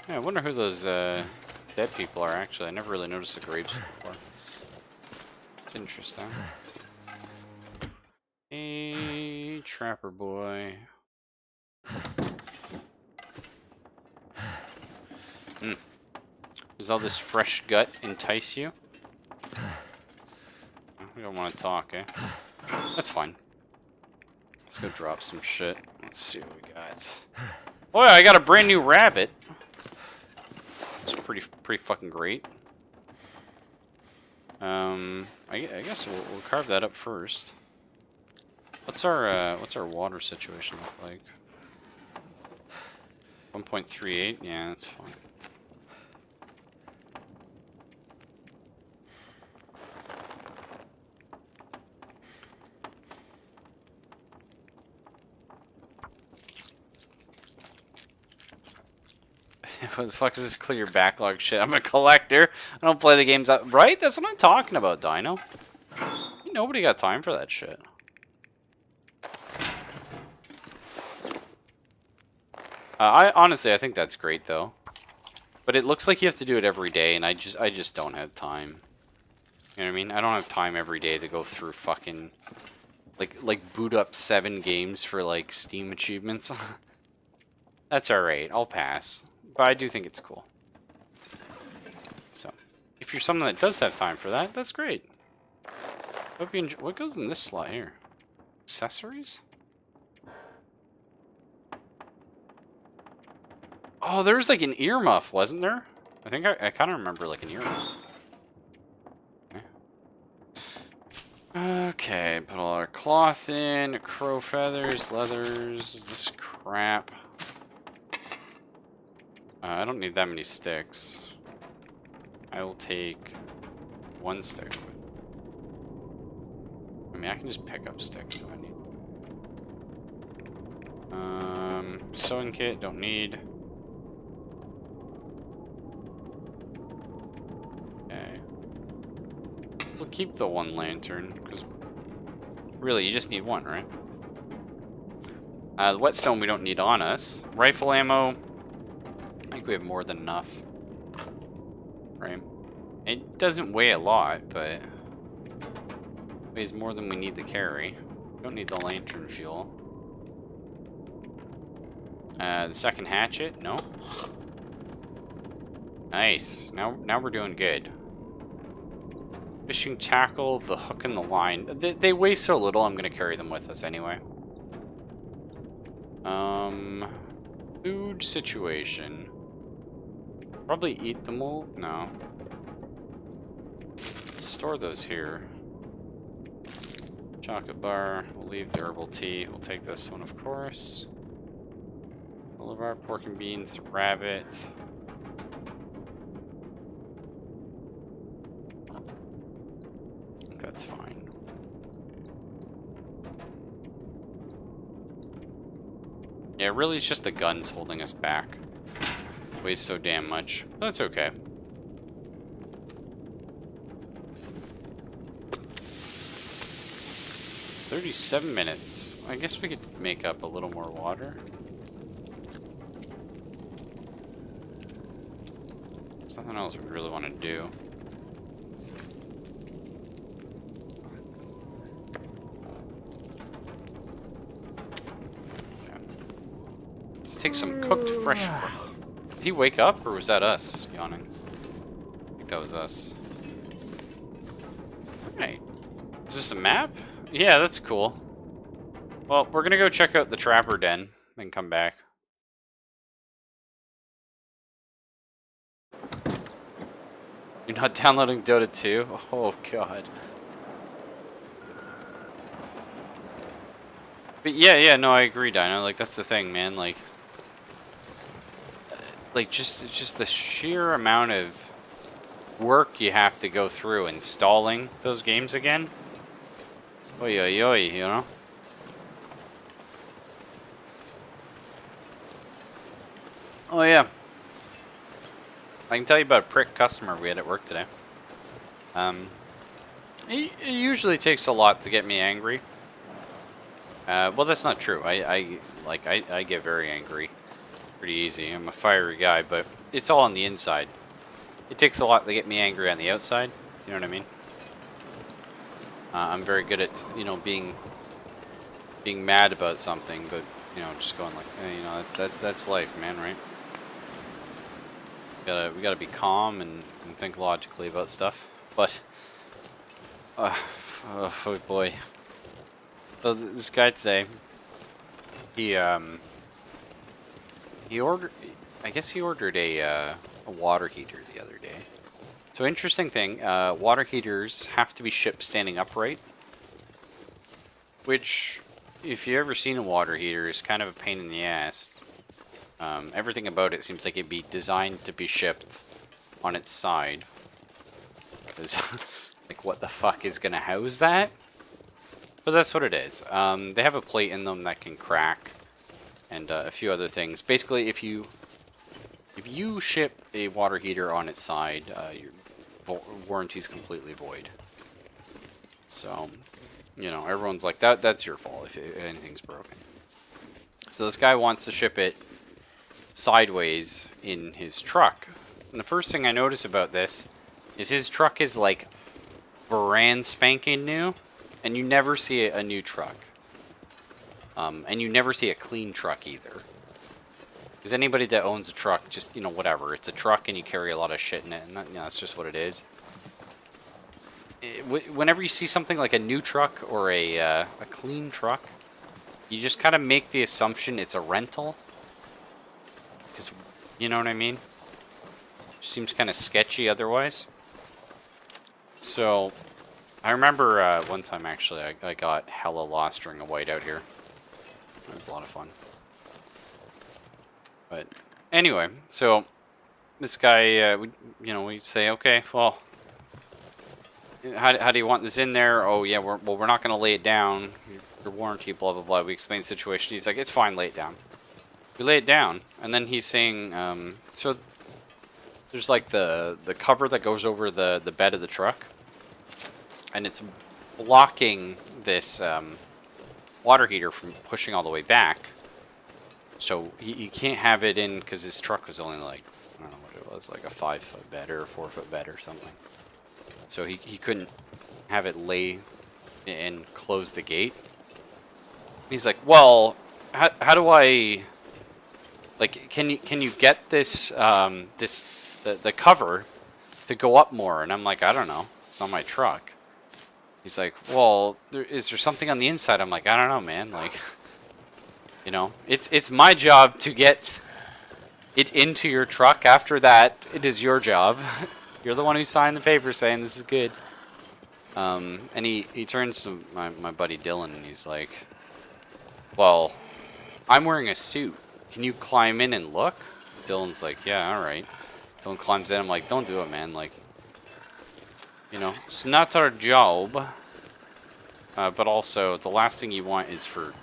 Yeah, I wonder who those dead people are, actually. I never really noticed the graves before. It's interesting. Hey, Trapper boy. Does all this fresh gut entice you? We don't want to talk, eh? That's fine. Let's go drop some shit. Let's see what we got. Oh yeah, I got a brand new rabbit. It's pretty fucking great. I guess we'll carve that up first. What's our water situation look like? 1.38. Yeah, that's fine. What the fuck is this clear backlog shit? I'm a collector. I don't play the games out. Right? That's what I'm talking about, Dino. Nobody got time for that shit. Honestly, I think that's great though. But it looks like you have to do it every day, and I just don't have time. You know what I mean? I don't have time every day to go through fucking like boot up 7 games for like Steam achievements. That's alright. I'll pass. But I do think it's cool. So, if you're someone that does have time for that, that's great. Hope you enjoy. What goes in this slot here? Accessories? Oh, there was like an earmuff, wasn't there? I think I kind of remember like an earmuff. Okay, put all our cloth in, crow feathers, leathers, this crap. I don't need that many sticks. I will take 1 stick with. I mean, I can just pick up sticks if I need. Sewing kit, don't need. Okay. We'll keep the 1 lantern, because really, you just need 1, right? The whetstone we don't need on us. Rifle ammo. I think we have more than enough. Right? It doesn't weigh a lot, but it weighs more than we need to carry. We don't need the lantern fuel. The second hatchet? No. Nice. Now we're doing good. Fishing tackle, the hook and the line. They weigh so little, I'm gonna carry them with us anyway. Food situation. Probably eat them all? No. Let's store those here. Chocolate bar. We'll leave the herbal tea. We'll take this one, of course. Boulevard, pork and beans, rabbit. I think that's fine. Yeah, really, it's just the guns holding us back. Weighs so damn much. But that's okay. $37 minutes. I guess we could make up a little more water. Something else we really want to do. Okay. Let's take some cooked fresh. Did he wake up, or was that us yawning? I think that was us. Alright. Is this a map? Yeah, that's cool. Well, we're gonna go check out the Trapper Den, then come back. You're not downloading Dota 2? Oh, God. But yeah, no, I agree, Dino. Like, that's the thing, man. Like just the sheer amount of work you have to go through installing those games again. Oi, oi, oi, you know? Oh, yeah. I can tell you about a prick customer we had at work today. It usually takes a lot to get me angry. Well, that's not true. I get very angry pretty easy. I'm a fiery guy, but it's all on the inside. It takes a lot to get me angry on the outside. You know what I mean? I'm very good at, you know, being mad about something, but, you know, just going like, hey, you know, that's life, man, right? We gotta be calm and think logically about stuff. But, oh boy. So this guy today, he ordered, I guess he ordered a water heater the other day. So interesting thing, water heaters have to be shipped standing upright, which, if you've ever seen a water heater, is kind of a pain in the ass. Everything about it seems like it'd be designed to be shipped on its side. Because, like, what the fuck is gonna house that? But that's what it is. They have a plate in them that can crack, and a few other things. Basically, if you ship a water heater on its side, your warranty's completely void. So, you know, everyone's like, that's your fault if anything's broken. So this guy wants to ship it sideways in his truck. And the first thing I notice about this is his truck is like brand spanking new, and you never see a new truck. And you never see a clean truck either. Because anybody that owns a truck, just, you know, whatever. It's a truck and you carry a lot of shit in it, and that, you know, that's just what it is. Whenever you see something like a new truck or a clean truck, you just kind of make the assumption it's a rental. Because, you know what I mean? It seems kind of sketchy otherwise. So, I remember one time actually, I got hella lost during a whiteout here. It was a lot of fun. But anyway, so this guy, we say, okay, well, how do you want this in there? Oh yeah, we're not gonna lay it down. Your warranty, blah blah blah. We explain the situation. He's like, it's fine, lay it down. We lay it down, and then he's saying, so there's like the cover that goes over the bed of the truck, and it's blocking this water heater from pushing all the way back. So he can't have it in because his truck was only like, I don't know what it was, like a 5-foot bed or a 4-foot bed or something. So he couldn't have it lay and close the gate. He's like, well, how do I Like, can you get this the cover to go up more? And I'm like, I don't know. It's on my truck. He's like, well, is there something on the inside? I'm like, I don't know, man. Like, you know, it's my job to get it into your truck. After that, it is your job. You're the one who signed the paper saying this is good. And he turns to my buddy Dylan and he's like, well, I'm wearing a suit. Can you climb in and look? Dylan's like, yeah, all right. Dylan climbs in. I'm like, don't do it, man. Like, you know, it's not our job. But also, the last thing you want is for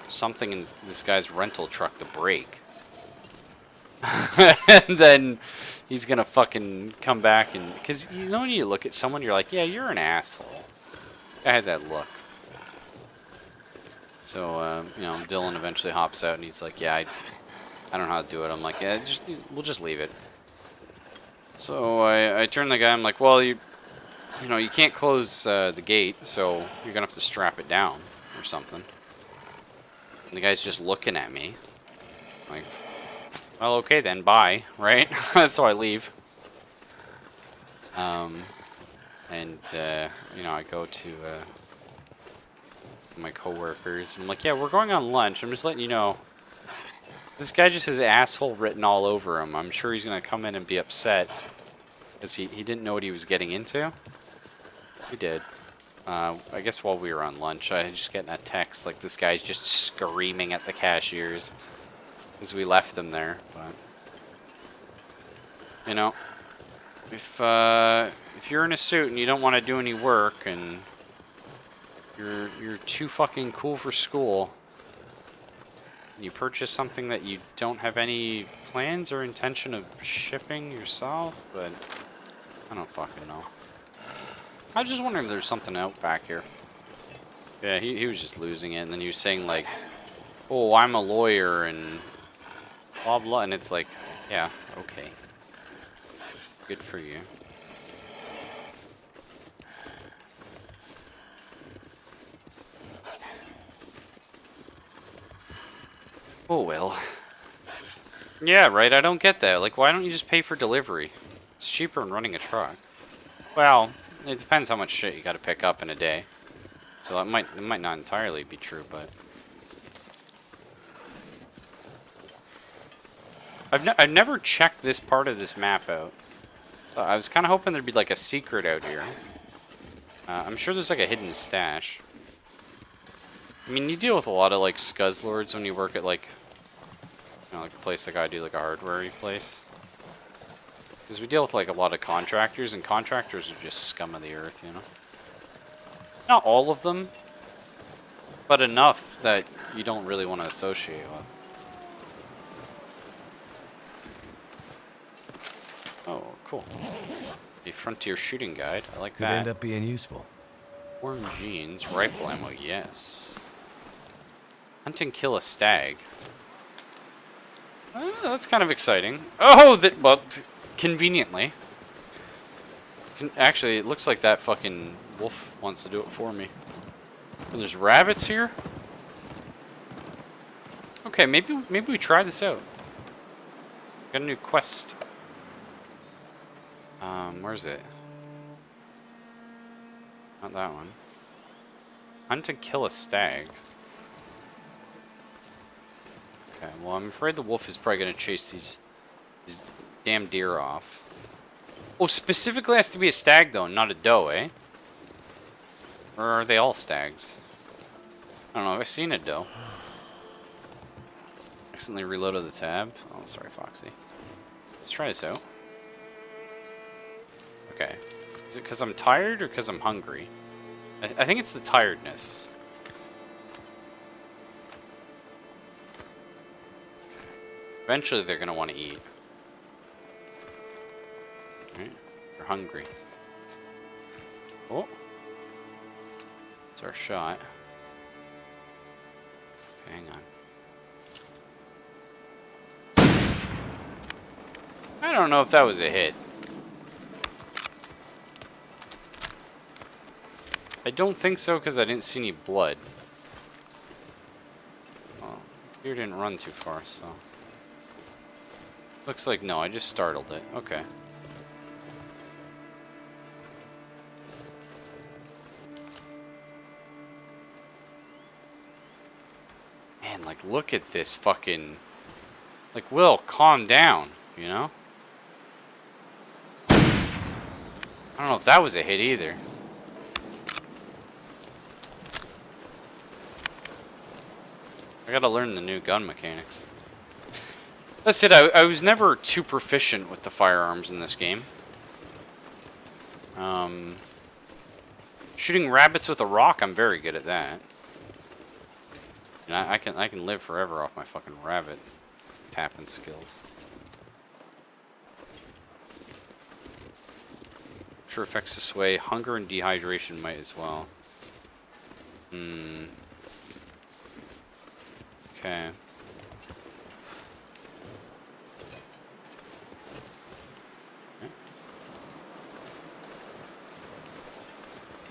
something in this guy's rental truck to break. And then he's gonna fucking come back and... Because, you know, when you look at someone, you're like, yeah, you're an asshole. I had that look. So, you know, Dylan eventually hops out and he's like, yeah, I don't know how to do it. I'm like, yeah, we'll just leave it. So I turn to the guy, I'm like, well, you know, you can't close the gate, so you're gonna have to strap it down or something. And the guy's just looking at me. Like, well, okay then, bye, right? So I leave. And, you know, I go to my coworkers. I'm like, yeah, we're going on lunch. I'm just letting you know. This guy just has asshole written all over him. I'm sure he's going to come in and be upset. Because he didn't know what he was getting into. He did. I guess while we were on lunch, I just getting a text. Like, this guy's just screaming at the cashiers. Because we left them there. But, you know, if you're in a suit and you don't want to do any work and you're too fucking cool for school, you purchase something that you don't have any plans or intention of shipping yourself, but I don't fucking know. I was just wondering if there's something out back here. Yeah, he was just losing it, and then he was saying like, oh, I'm a lawyer and blah blah, and it's like, yeah, okay. Good for you. Oh well. Yeah, right, I don't get that. Like, why don't you just pay for delivery? It's cheaper than running a truck. Well, it depends how much shit you gotta pick up in a day. So it might not entirely be true, but... I've never checked this part of this map out. I was kind of hoping there'd be like a secret out here. I'm sure there's like a hidden stash. I mean, you deal with a lot of like scuzzlords when you work at like, you know, like a place like I do, like a hardware place. Because we deal with like a lot of contractors, and contractors are just scum of the earth, you know. Not all of them, but enough that you don't really want to associate with. Oh, cool. A frontier shooting guide. I like that. Could end up being useful. Worn jeans, rifle ammo, yes. Hunt and kill a stag. That's kind of exciting. Oh, well, conveniently. Actually, it looks like that fucking wolf wants to do it for me. Oh, there's rabbits here? Okay, maybe we try this out. Got a new quest. Where's it? Not that one. Hunt and kill a stag. Okay, well, I'm afraid the wolf is probably going to chase these damn deer off. Oh, specifically has to be a stag, though, not a doe, eh? Or are they all stags? I don't know, have I seen a doe? Accidentally reloaded the tab. Oh, sorry, Foxy. Let's try this out. Okay. Is it because I'm tired or because I'm hungry? I think it's the tiredness. Eventually they're going to want to eat. Right? They're hungry. Oh. It's our shot. Okay, hang on. I don't know if that was a hit. I don't think so because I didn't see any blood. Well, deer didn't run too far, so... Looks like no, I just startled it. Okay. Man, like, look at this fucking... Like, Will, calm down, you know? I don't know if that was a hit either. I gotta learn the new gun mechanics. That's it, I was never too proficient with the firearms in this game. Shooting rabbits with a rock, I'm very good at that. And I can live forever off my fucking rabbit tapping skills. Sure affects this way. Hunger and dehydration might as well. Okay.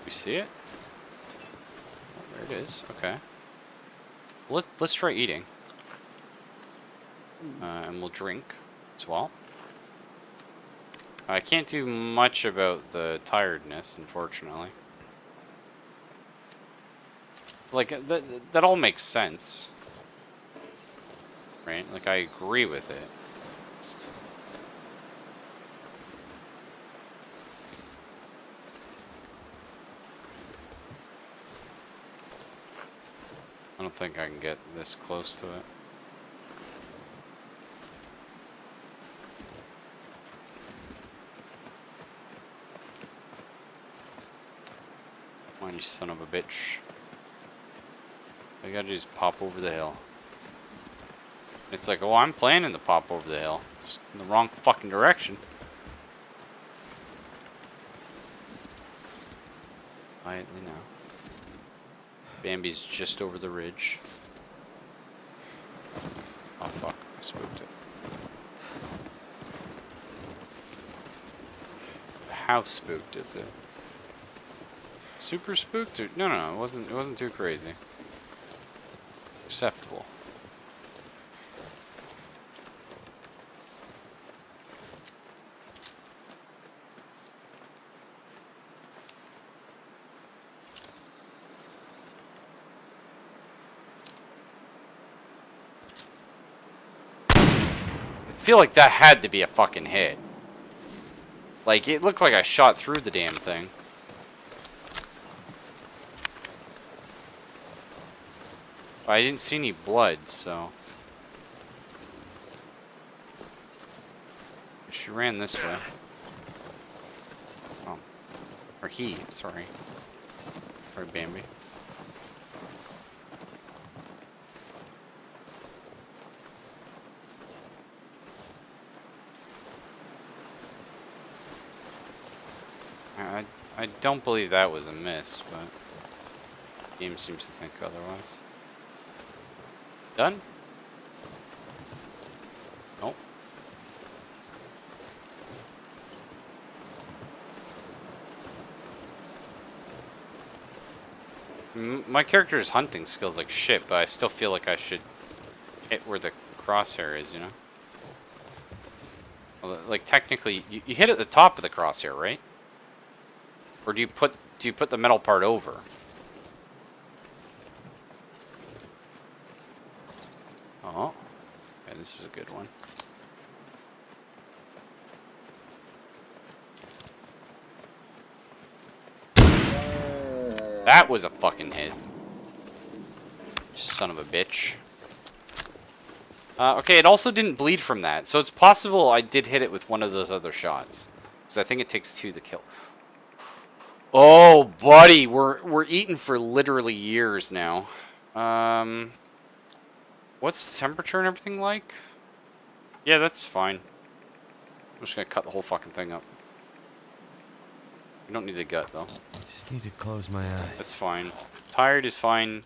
We see it? Oh, there it is. Okay. Let's try eating. And we'll drink as well. I can't do much about the tiredness, unfortunately. Like, that all makes sense. Right? Like, I agree with it. I don't think I can get this close to it. Come on, you son of a bitch. I gotta just pop over the hill. It's like, oh, I'm planning to pop over the hill. Just in the wrong fucking direction. Quietly now. Bambi's just over the ridge. Oh fuck, I spooked it. How spooked is it? Super spooked? Or, no, it wasn't too crazy. Acceptable. I feel like that had to be a fucking hit. Like, it looked like I shot through the damn thing. But I didn't see any blood, so... She ran this way. Oh. Or he, sorry. Sorry, Bambi. I don't believe that was a miss, but the game seems to think otherwise. Done? Nope. My character's hunting skills like shit, but I still feel like I should hit where the crosshair is, you know? Well, like, technically, you hit at the top of the crosshair, right? Or do you put the metal part over? Oh. Okay, this is a good one. That was a fucking hit. Son of a bitch. Okay, it also didn't bleed from that, so it's possible I did hit it with one of those other shots. Because I think it takes 2 to kill. Oh, buddy, we're eating for literally years now. What's the temperature and everything like? Yeah, that's fine. I'm just gonna cut the whole fucking thing up. We don't need the gut, though. Just need to close my eyes. That's fine. Tired is fine.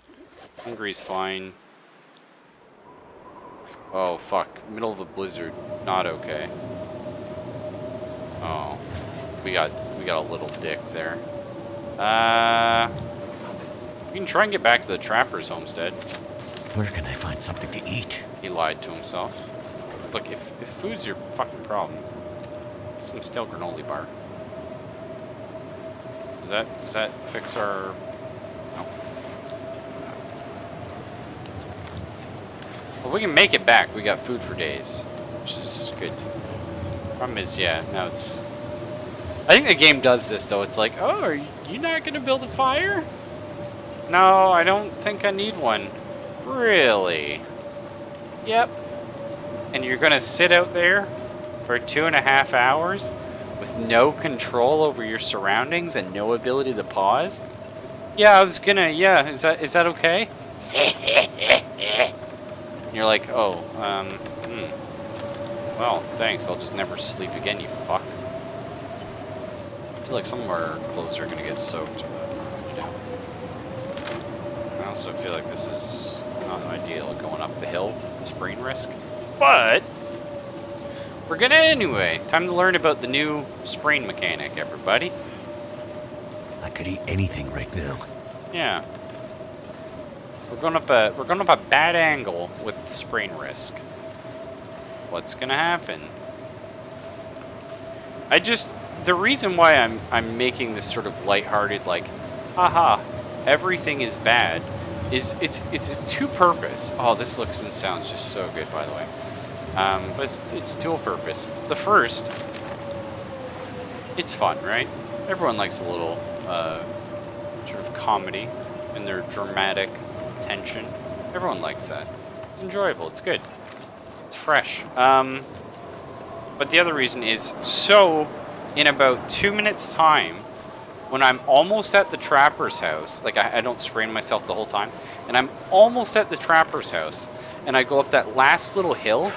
Hungry is fine. Oh, fuck. Middle of a blizzard. Not okay. Oh. We got a little dick there. We can try and get back to the trapper's homestead. Where can I find something to eat? He lied to himself. Look, if food's your fucking problem, get some stale granola bar. Does that fix our... No. Well, if we can make it back, we got food for days, which is good. Problem is, yeah, now it's... I think the game does this, though. It's like, oh, are you not going to build a fire? No, I don't think I need one. Really? Yep. And you're going to sit out there for 2.5 hours with no control over your surroundings and no ability to pause? Yeah, I was gonna, yeah, is that okay? And you're like, oh, well, thanks, I'll just never sleep again, you fuck. I feel like some of our clothes are gonna get soaked. I also feel like this is not ideal, going up the hill, the sprain risk. But we're gonna anyway. Time to learn about the new sprain mechanic, everybody. I could eat anything right now. Yeah. We're going up a bad angle with the sprain risk. What's gonna happen? The reason why I'm making this sort of lighthearted, like, haha, everything is bad, is it's two purpose. Oh, this looks and sounds just so good, by the way. But it's dual purpose. The first, it's fun, right? Everyone likes a little sort of comedy and their dramatic tension. Everyone likes that. It's enjoyable. It's good. It's fresh. But the other reason is, so in about 2 minutes time, when I'm almost at the trapper's house, like I don't sprain myself the whole time, and I'm almost at the trapper's house, and I go up that last little hill,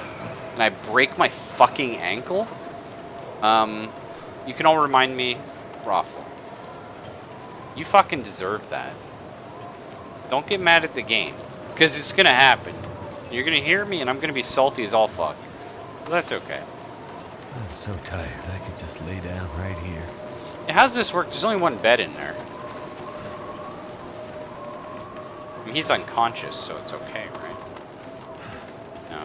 and I break my fucking ankle, you can all remind me, Raffle, you fucking deserve that. Don't get mad at the game, because it's gonna happen. You're gonna hear me, and I'm gonna be salty as all fuck. But that's okay. I'm so tired, I could just lay down right here. How's this work? There's only one bed in there. I mean, he's unconscious, so it's okay, right? No.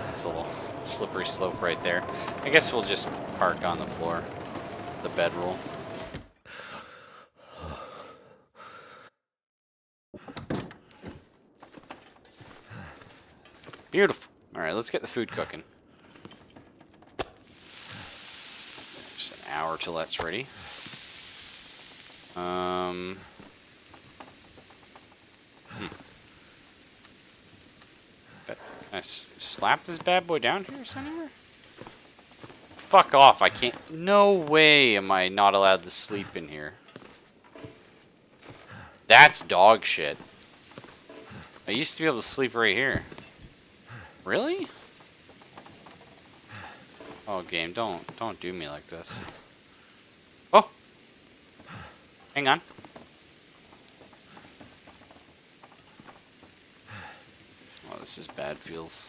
That's a little slippery slope right there. I guess we'll just park on the floor. The bed rule. Beautiful. Alright, let's get the food cooking. Just an hour till that's ready. Can I slap this bad boy down here somewhere? Fuck off, I can't. No way am I not allowed to sleep in here. That's dog shit. I used to be able to sleep right here. Really? Oh, game, don't do me like this. Oh! Hang on. Oh, this is bad feels.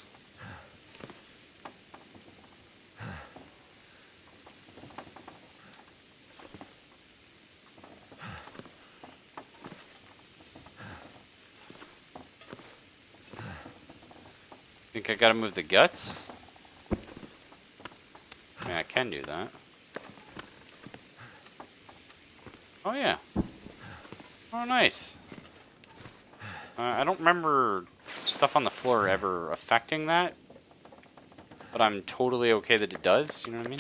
Think I gotta move the guts? I mean, I can do that. Oh, yeah. Oh, nice. I don't remember stuff on the floor ever affecting that, but I'm totally okay that it does, you know what I mean?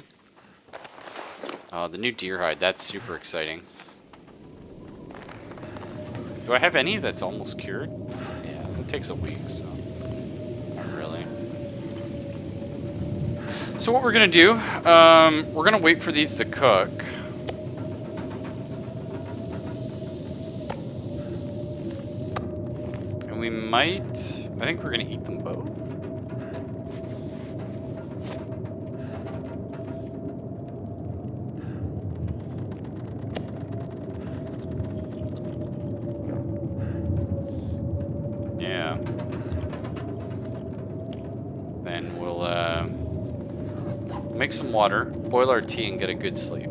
Oh, the new deer hide, that's super exciting. Do I have any that's almost cured? Yeah, it takes a week, so not really. So what we're gonna do, we're gonna wait for these to cook. And we might, I think we're gonna eat them both. Yeah. Then we'll, make some water, boil our tea, and get a good sleep.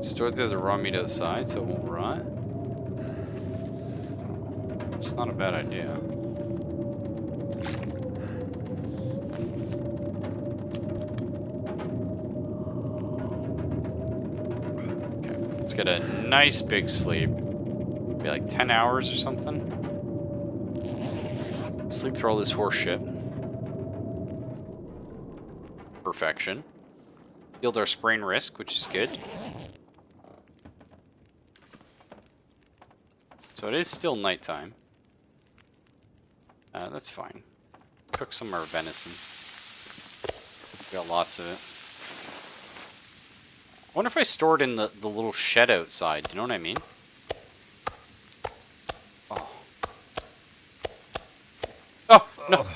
Store the other raw meat outside so it won't rot. It's not a bad idea. Okay, let's get a nice big sleep. Maybe like 10 hours or something. Sleep through all this horse shit. Perfection. Healed our sprain risk, which is good. So it is still nighttime. That's fine. Cook some more venison. We got lots of it. I wonder if I store it in the little shed outside. You know what I mean? Oh. Oh, no.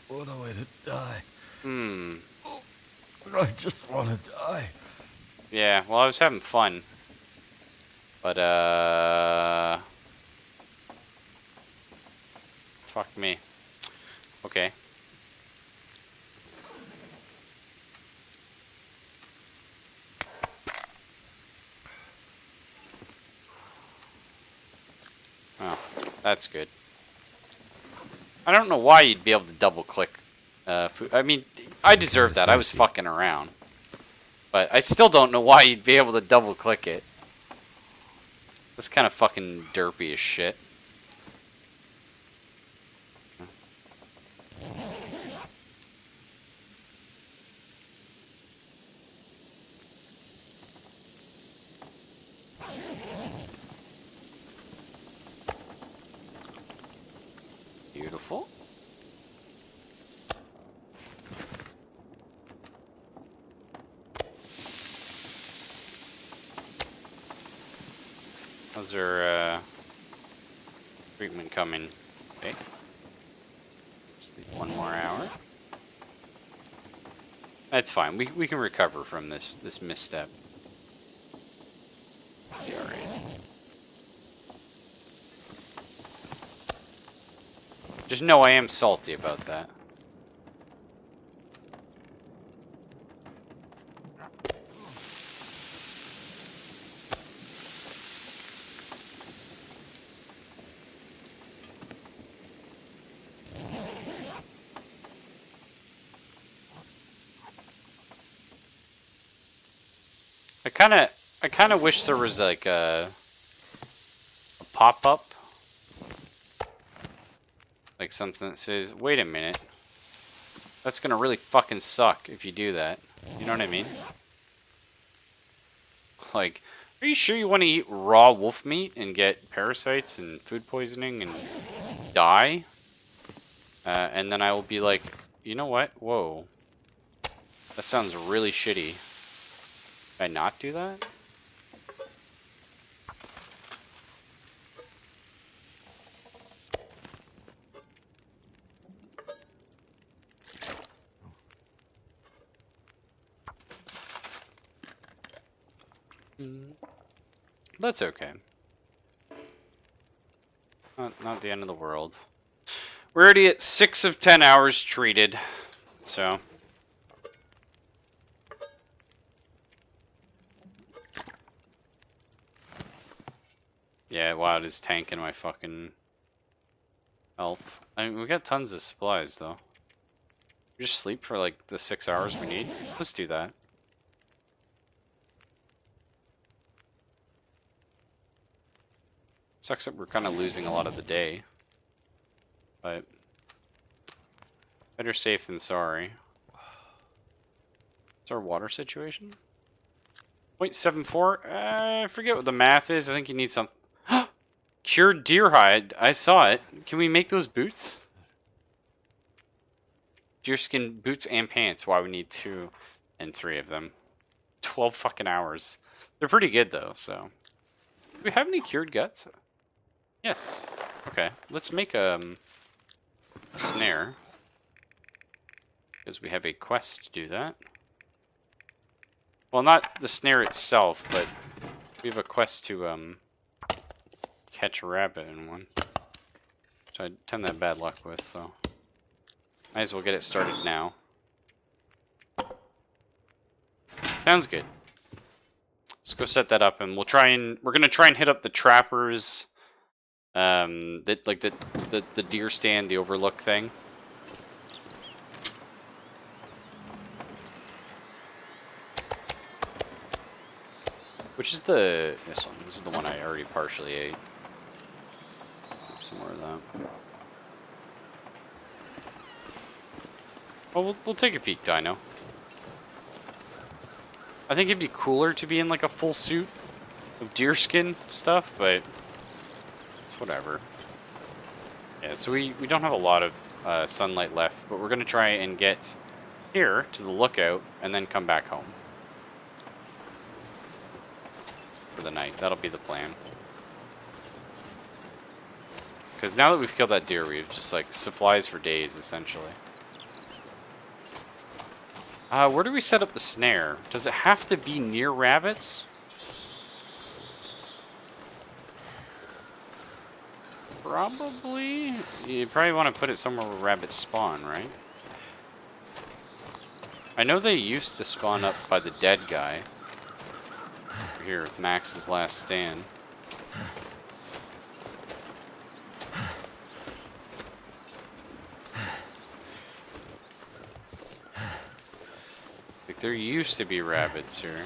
What a way to die. Hmm. I just want to die. Yeah, well, I was having fun. But, fuck me. Okay. Oh, that's good. I don't know why you'd be able to double click food. I mean, I deserve that. I was fucking around. But I still don't know why you'd be able to double click it. That's kind of fucking derpy as shit. Beautiful. How's our treatment coming? Okay. Sleep 1 more hour. That's fine. We can recover from this misstep. Be alright. Just know I am salty about that. I kind of wish there was like a pop-up. Like something that says, wait a minute. That's gonna really fucking suck if you do that. You know what I mean? Like, are you sure you want to eat raw wolf meat and get parasites and food poisoning and die? And then I will be like, you know what? Whoa. That sounds really shitty. Did I not do that? That's okay. Not the end of the world. We're already at 6 of 10 hours treated, so. Yeah, wow, it is tanking my fucking health. I mean, we got tons of supplies, though. We just sleep for, like, the 6 hours we need. Let's do that. Sucks that we're kind of losing a lot of the day. But better safe than sorry. What's our water situation? 0.74? I forget what the math is. I think you need some... Cured deer hide. I saw it. Can we make those boots? Deerskin boots and pants. Why we need 2 and 3 of them. 12 fucking hours. They're pretty good though, so. Do we have any cured guts? Yes. Okay. Let's make a snare. Because we have a quest to do that. Well, not the snare itself, but we have a quest to catch a rabbit in one. Which I tend to have bad luck with, so might as well get it started now. Sounds good. Let's go set that up, and we're gonna try and hit up the trappers, the deer stand, the overlook thing. Which is this one? This is the one I already partially ate. Some more of that. Well, we'll take a peek, Dino. I think it'd be cooler to be in like a full suit of deerskin stuff, but it's whatever. Yeah, so we don't have a lot of sunlight left, but we're gonna try and get here to the lookout and then come back home for the night. That'll be the plan. Because now that we've killed that deer, we have just like supplies for days essentially. Where do we set up the snare? Does it have to be near rabbits? Probably. You probably want to put it somewhere where rabbits spawn, right? I know they used to spawn up by the dead guy. Over here with Max's last stand. Like there used to be rabbits here.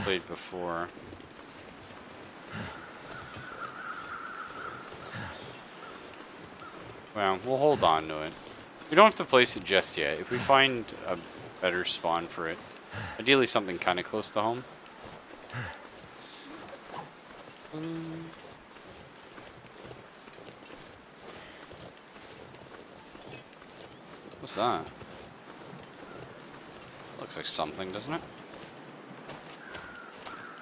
Played before. Well, we'll hold on to it. We don't have to place it just yet. If we find a better spawn for it, ideally something kind of close to home. What's that? Looks like something, doesn't it?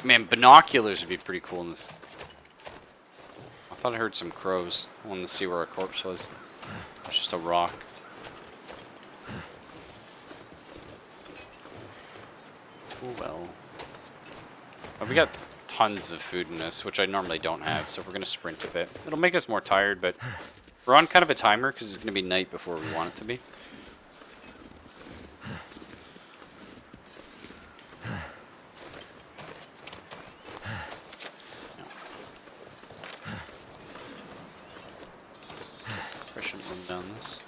Man, binoculars would be pretty cool in this. I thought I heard some crows. I wanted to see where a corpse was. It's just a rock. Oh well. We got tons of food in this, which I normally don't have, so we're going to sprint a bit. It'll make us more tired, but we're on kind of a timer because it's going to be night before we want it to be. I shouldn't run down this.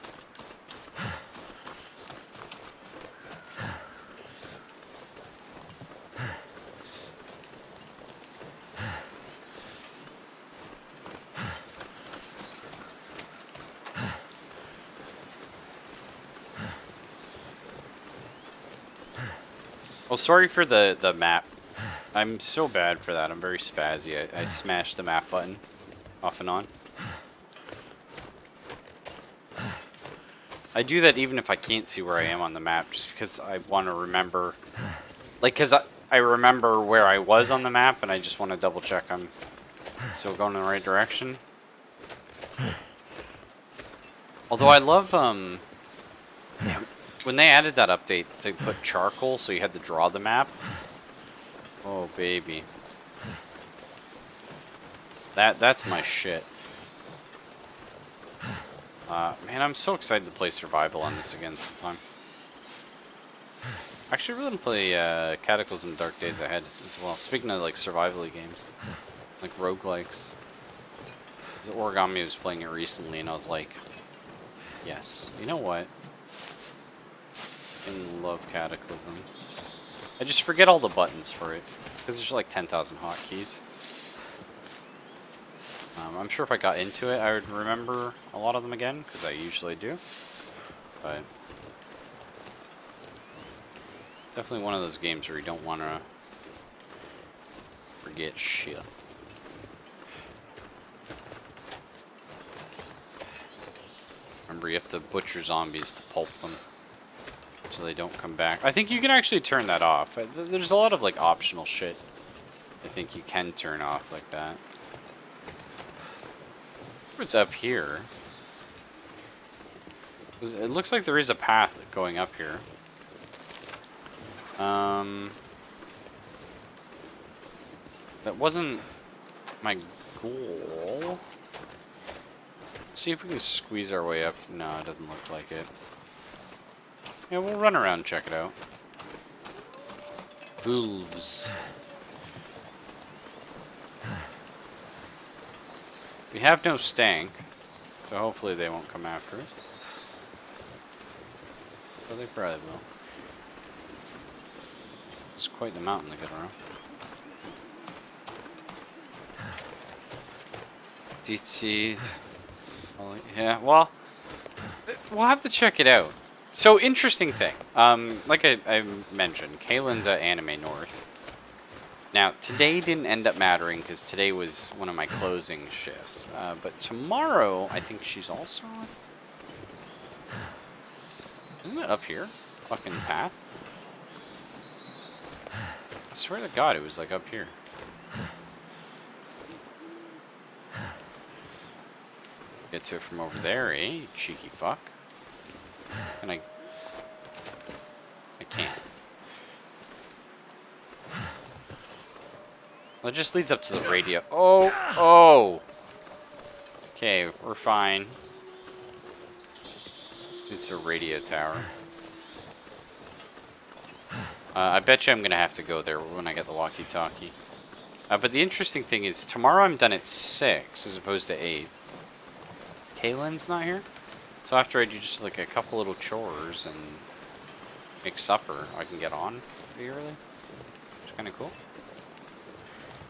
Well, sorry for the map. I'm so bad for that. I'm very spazzy. I smashed the map button off and on. I do that even if I can't see where I am on the map, just because I want to remember. Like, because I remember where I was on the map, and I just want to double check I'm still going in the right direction. Although I love, when they added that update to put charcoal so you had to draw the map. Oh, baby. That's my shit. Man, I'm so excited to play survival on this again sometime. Actually, I really want to play Cataclysm Dark Days Ahead as well. Speaking of like survival-y games, like roguelikes. The Origami was playing it recently, and I was like, yes, you know what? I love Cataclysm. I just forget all the buttons for it because there's like 10,000 hotkeys. I'm sure if I got into it, I would remember a lot of them again, because I usually do. But definitely one of those games where you don't want to forget shit. Remember, you have to butcher zombies to pulp them so they don't come back. I think you can actually turn that off. There's a lot of like optional shit I think you can turn off like that. What's up here? It looks like there is a path going up here. That wasn't my goal. Let's see if we can squeeze our way up. No, it doesn't look like it. Yeah, we'll run around and check it out. If wolves. We have no stank, so hopefully they won't come after us. But they probably will. It's quite the mountain to get around. DT. Yeah, well, we'll have to check it out. So, interesting thing. Like I mentioned, Kaylin's at Anime North. Now, today didn't end up mattering because today was one of my closing shifts. But tomorrow, I think she's also on. Isn't it up here? Fucking path? I swear to God, it was like up here. Get to it from over there, eh? You cheeky fuck. And I can't. Well, it just leads up to the radio. Oh! Okay, we're fine. It's a radio tower. I bet you I'm gonna have to go there when I get the walkie-talkie. But the interesting thing is, tomorrow I'm done at 6 as opposed to 8. Kaylin's not here? So after I do just like a couple little chores and make supper, I can get on pretty early. Which is kind of cool.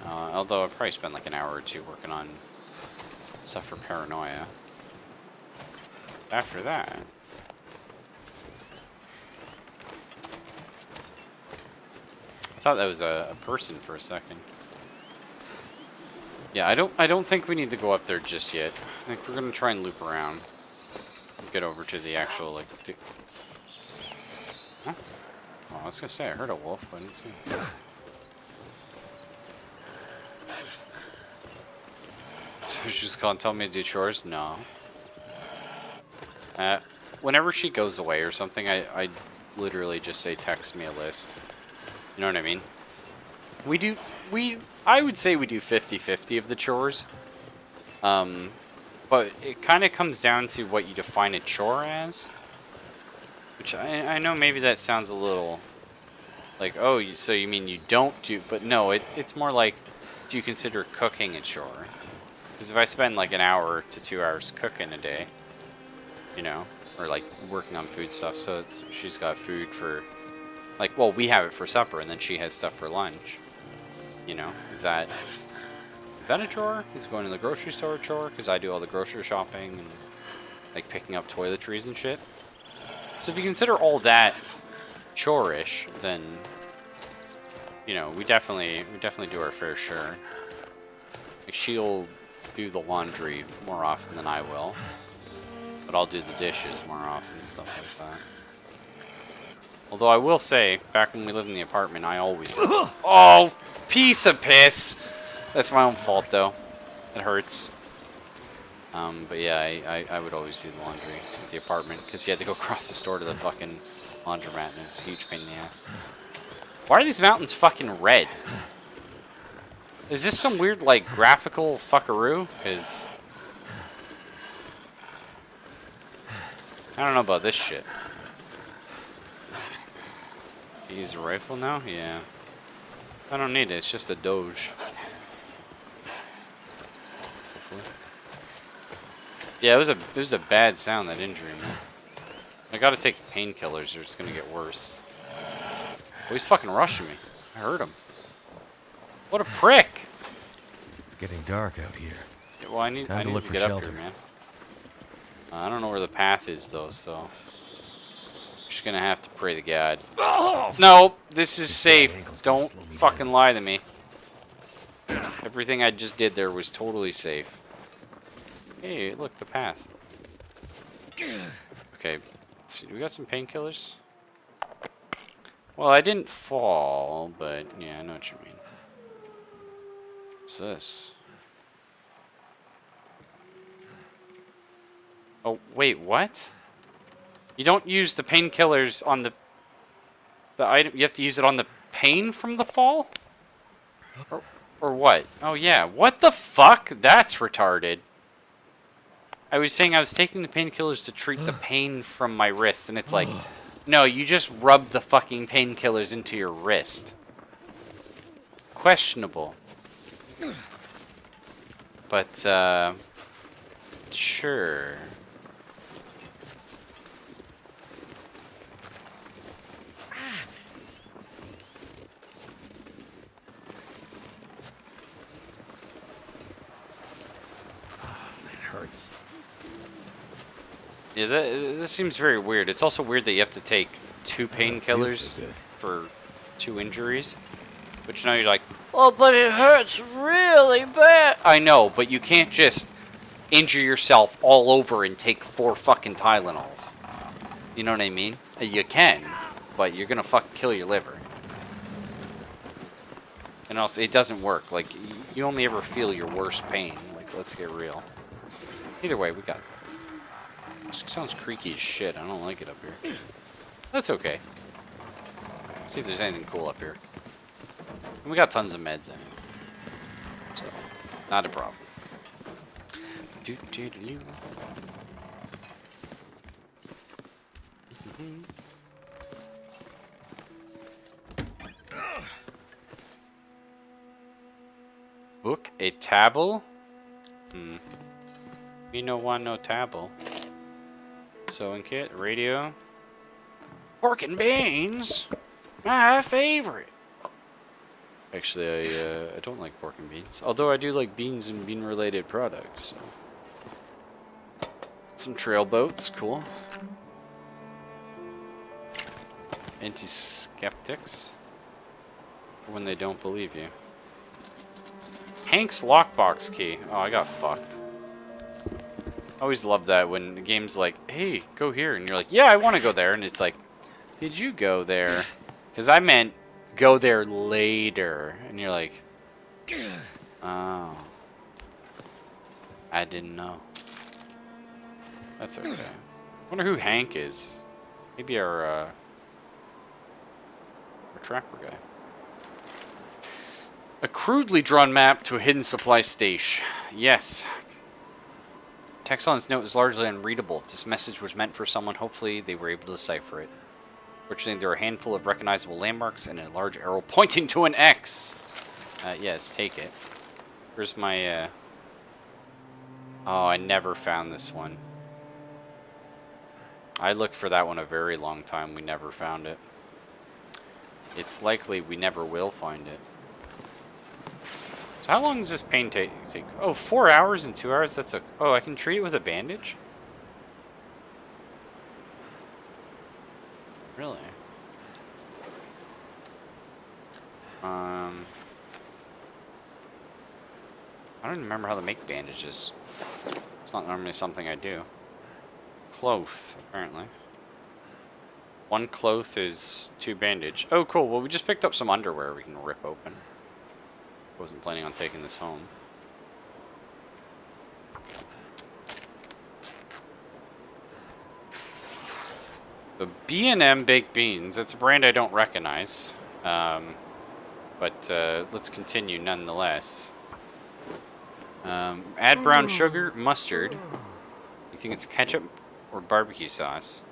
Although I'll probably spend like an hour or two working on stuff for paranoia. After that... I thought that was a person for a second. Yeah, I don't think we need to go up there just yet. I think we're gonna try and loop around. Get over to the actual like. Huh? Oh, I was gonna say I heard a wolf, but I didn't see him. So she's just gonna tell me to do chores? No. Whenever she goes away or something, I literally just say text me a list. You know what I mean? I would say we do 50-50 of the chores. But it kind of comes down to what you define a chore as. Which I know maybe that sounds a little like, oh, so you mean you don't do, but no, it's more like, do you consider cooking a chore? Because if I spend like an hour to 2 hours cooking a day, you know, or like working on food stuff, so she's got food for, like, well, we have it for supper, and then she has stuff for lunch. You know, is that a chore? Is going to the grocery store a chore? Because I do all the grocery shopping and like picking up toiletries and shit. So if you consider all that chore-ish, then you know we definitely do our fair share. Like she'll do the laundry more often than I will, but I'll do the dishes more often and stuff like that. Although I will say, back when we lived in the apartment, I always... Oh, piece of piss! That's my own fault, though. It hurts. But yeah, I would always do the laundry at the apartment, because you had to go across the store to the fucking laundromat, and it was a huge pain in the ass. Why are these mountains fucking red? Is this some weird, like, graphical fuckaroo? Because... I don't know about this shit. Use a rifle now? Yeah. I don't need it, it's just a doge. Hopefully. Yeah, it was a bad sound, that injury, man. I gotta take painkillers or it's gonna get worse. Oh, he's fucking rushing me. I heard him. What a prick! It's getting dark out here. Yeah, well, I need to get up here, man. I don't know where the path is, though, so... Just gonna have to pray to God. No, this is safe. Don't fucking lie to me. Everything I just did there was totally safe. Hey, look, the path. Okay, let's see, do we got some painkillers? Well, I didn't fall, but yeah, I know what you mean. What's this? Oh, wait, what? You don't use the painkillers on the item. You have to use it on the pain from the fall? Or what? Oh, yeah. What the fuck? That's retarded. I was saying I was taking the painkillers to treat the pain from my wrist, and it's like, no, you just rub the fucking painkillers into your wrist. questionable. But, sure. Hurts. Yeah, this seems very weird. It's also weird that you have to take 2 painkillers so good. for 2 injuries. Which now you're like, oh, but it hurts really bad. I know, but you can't just injure yourself all over and take 4 fucking Tylenols. You know what I mean? You can, but you're gonna fucking kill your liver. And also, it doesn't work. Like, you only ever feel your worst pain. Like, let's get real. Either way, we got it. This sounds creaky as shit. I don't like it up here. That's okay. Let's see if there's anything cool up here. And we got tons of meds in it. So, not a problem. Book a table? Me no want no table. Sewing kit, radio. Pork and beans! My favorite! Actually, I don't like pork and beans. Although I do like beans and bean-related products, so. Some trail boats, cool. Anti-skeptics. When they don't believe you. Hank's lockbox key. Oh, I got fucked. I always love that when the game's like, hey, go here. And you're like, yeah, I want to go there. And it's like, did you go there? Because I meant go there later. And you're like, oh. I didn't know. That's okay. I wonder who Hank is. Maybe our trapper guy. A crudely drawn map to a hidden supply station. Yes. Text on this note is largely unreadable. This message was meant for someone. Hopefully they were able to decipher it. Fortunately, there are a handful of recognizable landmarks and a large arrow pointing to an X. Yes, take it. Here's my, Oh, I never found this one. I looked for that one a very long time. We never found it. It's likely we never will find it. So how long does this pain take? Oh, 4 hours and 2 hours? That's a... Oh, I can treat it with a bandage? Really? I don't even remember how to make bandages. It's not normally something I do. Cloth, apparently. 1 cloth is 2 bandage. Oh, cool. Well, we just picked up some underwear we can rip open. Wasn't planning on taking this home. The B&M Baked Beans. That's a brand I don't recognize. But let's continue nonetheless. Add brown sugar, mustard. You think it's ketchup or barbecue sauce?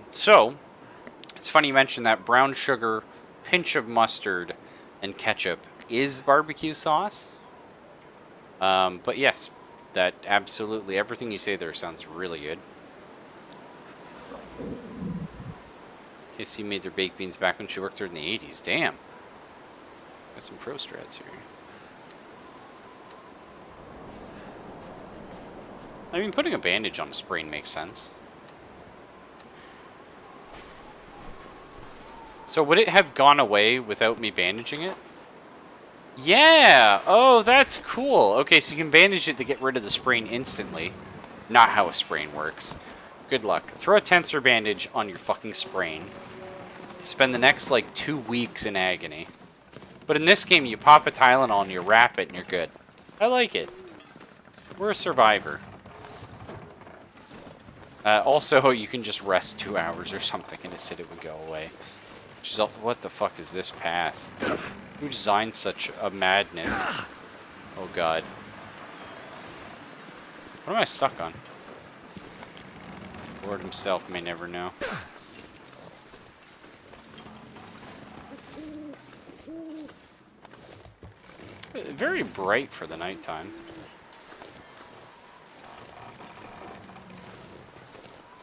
So, it's funny you mentioned that. Brown sugar, pinch of mustard, and ketchup is barbecue sauce. But yes, that absolutely, everything you say there sounds really good. KC made their baked beans back when she worked there in the 80s. Damn. Got some pro strats here. I mean, putting a bandage on a sprain makes sense. So would it have gone away without me bandaging it? Yeah! Oh, that's cool. Okay, so you can bandage it to get rid of the sprain instantly. Not how a sprain works. Good luck. Throw a tensor bandage on your fucking sprain. Spend the next, like, 2 weeks in agony. But in this game, you pop a Tylenol and you wrap it and you're good. I like it. We're a survivor. Also, you can just rest 2 hours or something and it said it would go away. Which is also, what the fuck is this path? Who designed such a madness? Oh god. What am I stuck on? Lord himself may never know. Very bright for the nighttime.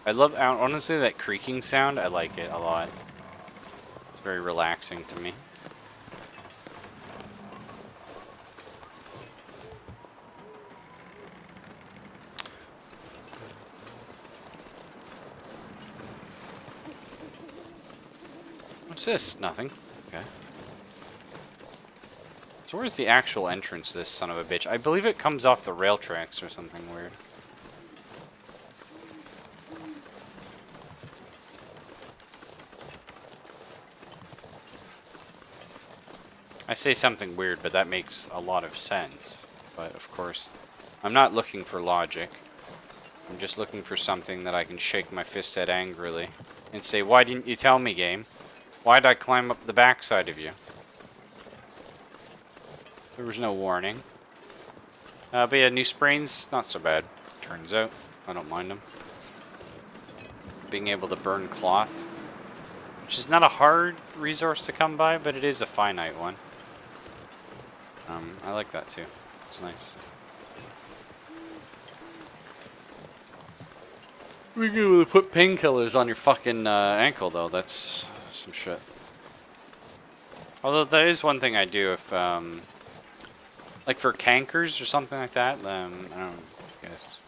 I love, honestly, that creaking sound. I like it a lot. It's very relaxing to me. What's this? Nothing. Okay. So where's the actual entrance to this son of a bitch? I believe it comes off the rail tracks or something weird. I say something weird, but that makes a lot of sense. But of course, I'm not looking for logic. I'm just looking for something that I can shake my fist at angrily and say, why didn't you tell me, game? Why'd I climb up the backside of you? There was no warning. But yeah, new sprains, not so bad. Turns out, I don't mind them. Being able to burn cloth, which is not a hard resource to come by, but it is a finite one. I like that too. It's nice. We're gonna put painkillers on your fucking ankle, though. That's some shit. Although that is one thing I do if, like for cankers or something like that. I don't know if you guys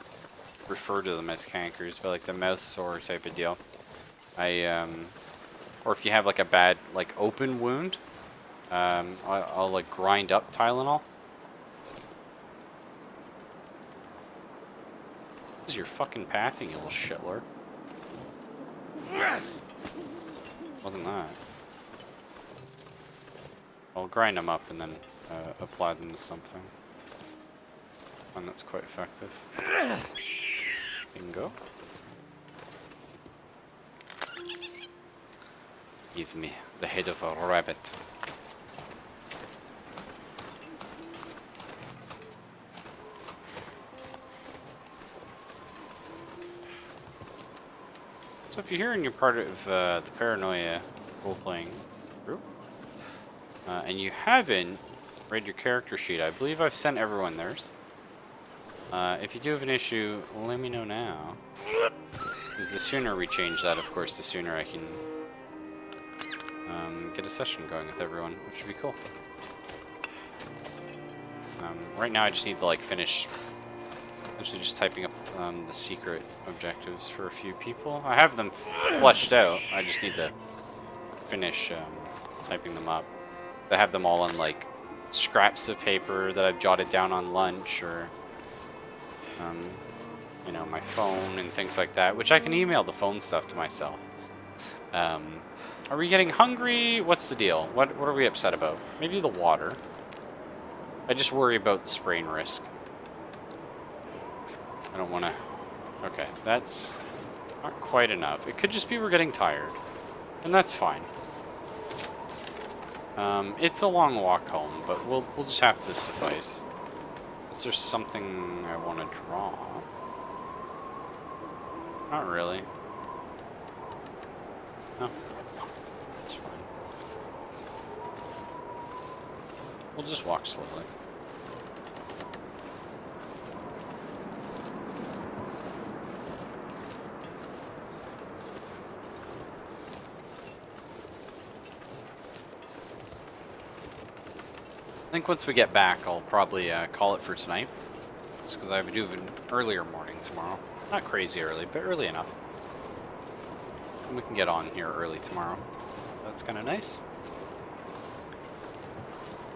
refer to them as cankers, but like the mouth sore type of deal. Or if you have like a bad like open wound, I'll like grind up Tylenol. This is your fucking pathing, you little shitlord. Wasn't that? I'll grind them up and then apply them to something. And that's quite effective. Bingo. Give me the head of a rabbit. So if you're here and you're part of the Paranoia role-playing group, and you haven't read your character sheet, I believe I've sent everyone theirs. If you do have an issue, let me know now. Because the sooner we change that, of course, the sooner I can get a session going with everyone, which would be cool. Right now I just need to like finish actually just typing up the secret objectives for a few people. I have them fleshed out, I just need to finish typing them up. I have them all on like scraps of paper that I've jotted down on lunch, or you know, my phone and things like that, which I can email the phone stuff to myself. Are we getting hungry? What's the deal? What are we upset about? Maybe the water. I just worry about the sprain risk. I don't want to... Okay, that's not quite enough. It could just be we're getting tired. And that's fine. It's a long walk home, but we'll just have to suffice. Is there something I want to draw? Not really. No. It's fine. We'll just walk slowly. I think once we get back, I'll probably call it for tonight. Just because I have to do an earlier morning tomorrow. Not crazy early, but early enough. And we can get on here early tomorrow. That's kind of nice.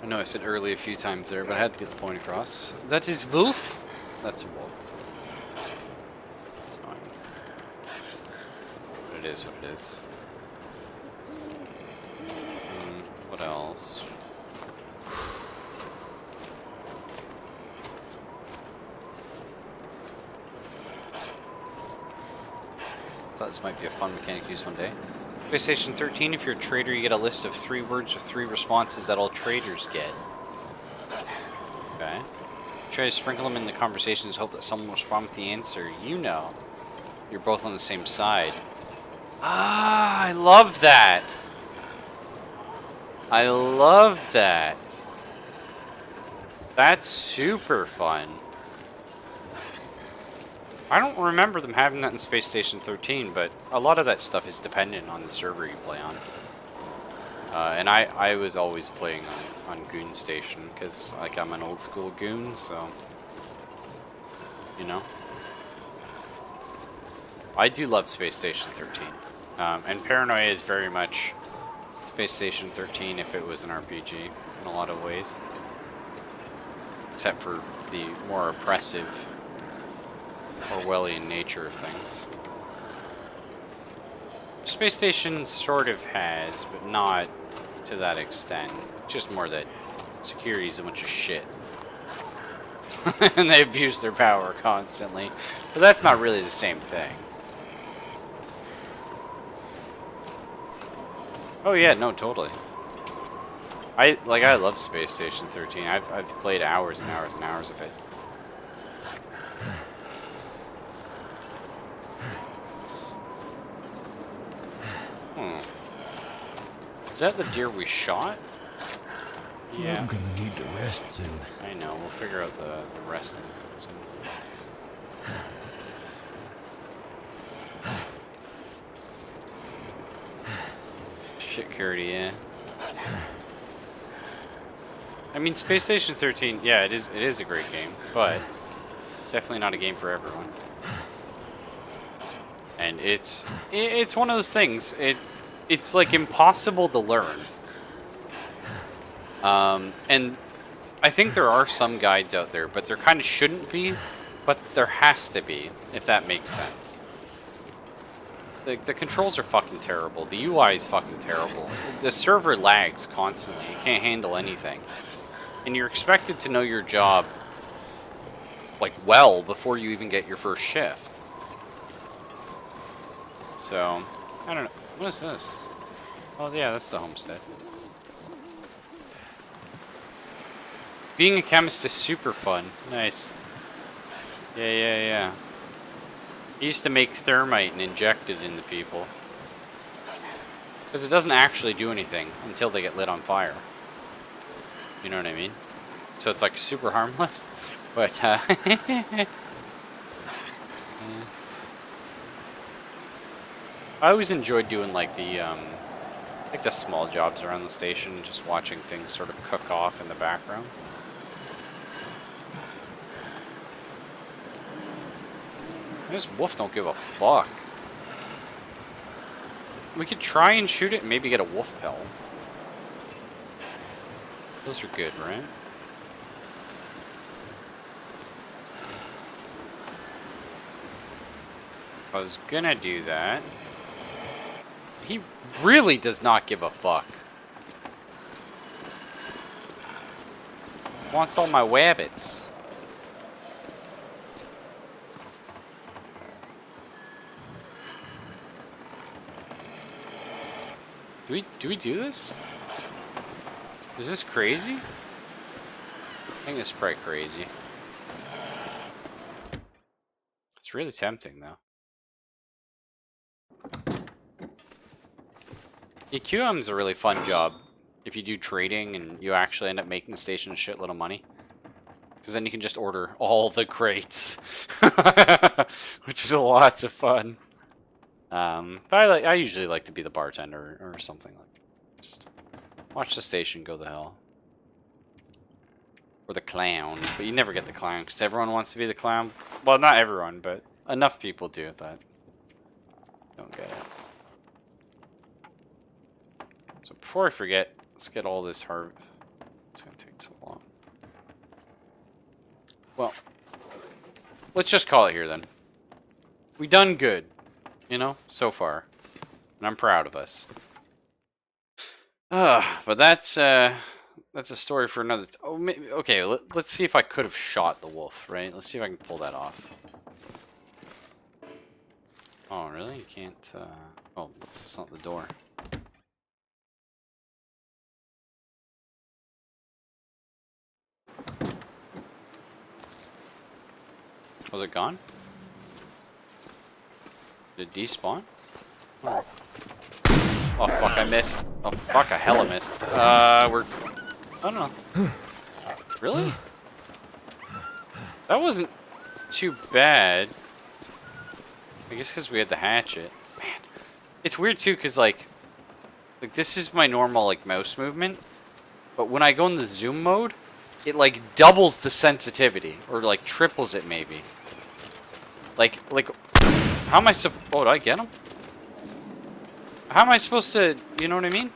I know I said early a few times there, but I had to get the point across. That is Wolf. That's a wolf. It's fine. But it is what it is. What else? Thought this might be a fun mechanic to use one day. PlayStation 13, if you're a trader, you get a list of 3 words with 3 responses that all traders get. Okay. Try to sprinkle them in the conversations, hope that someone will respond with the answer. You know. You're both on the same side. Ah, I love that. I love that. That's super fun. I don't remember them having that in Space Station 13, but a lot of that stuff is dependent on the server you play on. And I was always playing on Goon Station, because like I'm an old school goon, so, you know. I do love Space Station 13. And Paranoia is very much Space Station 13 if it was an RPG in a lot of ways. Except for the more oppressive Orwellian nature of things. Space Station sort of has, but not to that extent. Just more that security is a bunch of shit. And they abuse their power constantly. But that's not really the same thing. Oh yeah, no, totally. I love Space Station 13. I've played hours and hours and hours of it. Is that the deer we shot? Yeah. I'm gonna need to rest soon. I know, we'll figure out the resting soon. Shit, Curdy, yeah. I mean, Space Station 13, yeah, it is a great game, but it's definitely not a game for everyone. And it's one of those things. It's like impossible to learn. And I think there are some guides out there, but there kind of shouldn't be, but there has to be, if that makes sense. The controls are fucking terrible. The UI is fucking terrible. The server lags constantly. You can't handle anything. And you're expected to know your job, like, well before you even get your first shift. So, I don't know. What is this? Oh, yeah, that's the homestead. Being a chemist is super fun. Nice. Yeah. I used to make thermite and inject it into people. Because it doesn't actually do anything until they get lit on fire. You know what I mean? So it's like super harmless. But, I always enjoyed doing like the small jobs around the station, just watching things sort of cook off in the background. This wolf don't give a fuck. We could try and shoot it and maybe get a wolf pelt. Those are good, right? I was gonna do that. He really does not give a fuck. Wants all my wabbits. Do we do this? Is this crazy? I think this is probably crazy. It's really tempting though. EQM's a really fun job if you do trading and you actually end up making the station a shitload of money. Because then you can just order all the crates. Which is lots of fun. But I usually like to be the bartender or something like that. Just watch the station go to hell. Or the clown. But you never get the clown because everyone wants to be the clown. Well, not everyone, but enough people do that. Don't get it. So before I forget, let's get all this herb. It's going to take so long. Well, let's just call it here then. We done good, you know, so far. And I'm proud of us. But that's a story for another... Oh, maybe, okay, let's see if I could have shot the wolf, right? Let's see if I can pull that off. Oh, really? You can't... Oh, that's not the door. Was it gone? Did it despawn? Oh. Oh fuck, I missed. Oh fuck, I hella missed. We're... I don't know. Really? That wasn't too bad. I guess because we had the hatchet. Man, it's weird too, because like this is my normal like mouse movement, but when I go in the zoom mode, it like doubles the sensitivity or like triples it maybe. Like how am I supposed? Oh, did I get him? How am I supposed to? You know what I mean?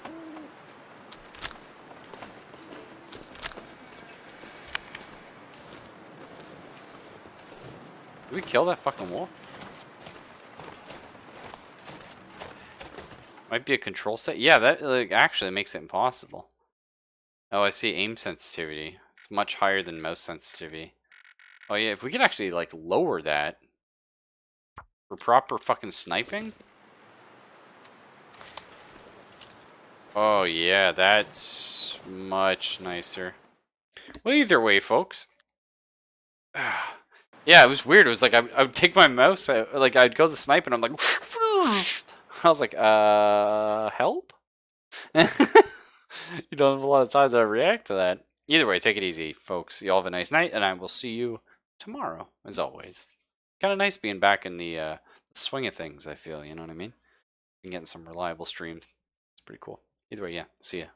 Did we kill that fucking wolf? Might be a control set. Yeah, that like actually makes it impossible. Oh, I see aim sensitivity. It's much higher than mouse sensitivity. Oh yeah, if we could actually like lower that for proper fucking sniping. Oh yeah, that's much nicer. Well, either way, folks. Yeah, it was weird. It was like I would take my mouse, like I'd go to snipe, and I'm like, I was like, help. You don't have a lot of times I react to that. Either way, take it easy, folks. You all have a nice night, and I will see you tomorrow, as always. Kind of nice being back in the swing of things, I feel, you know what I mean? Been getting some reliable streams. It's pretty cool. Either way, yeah, see ya.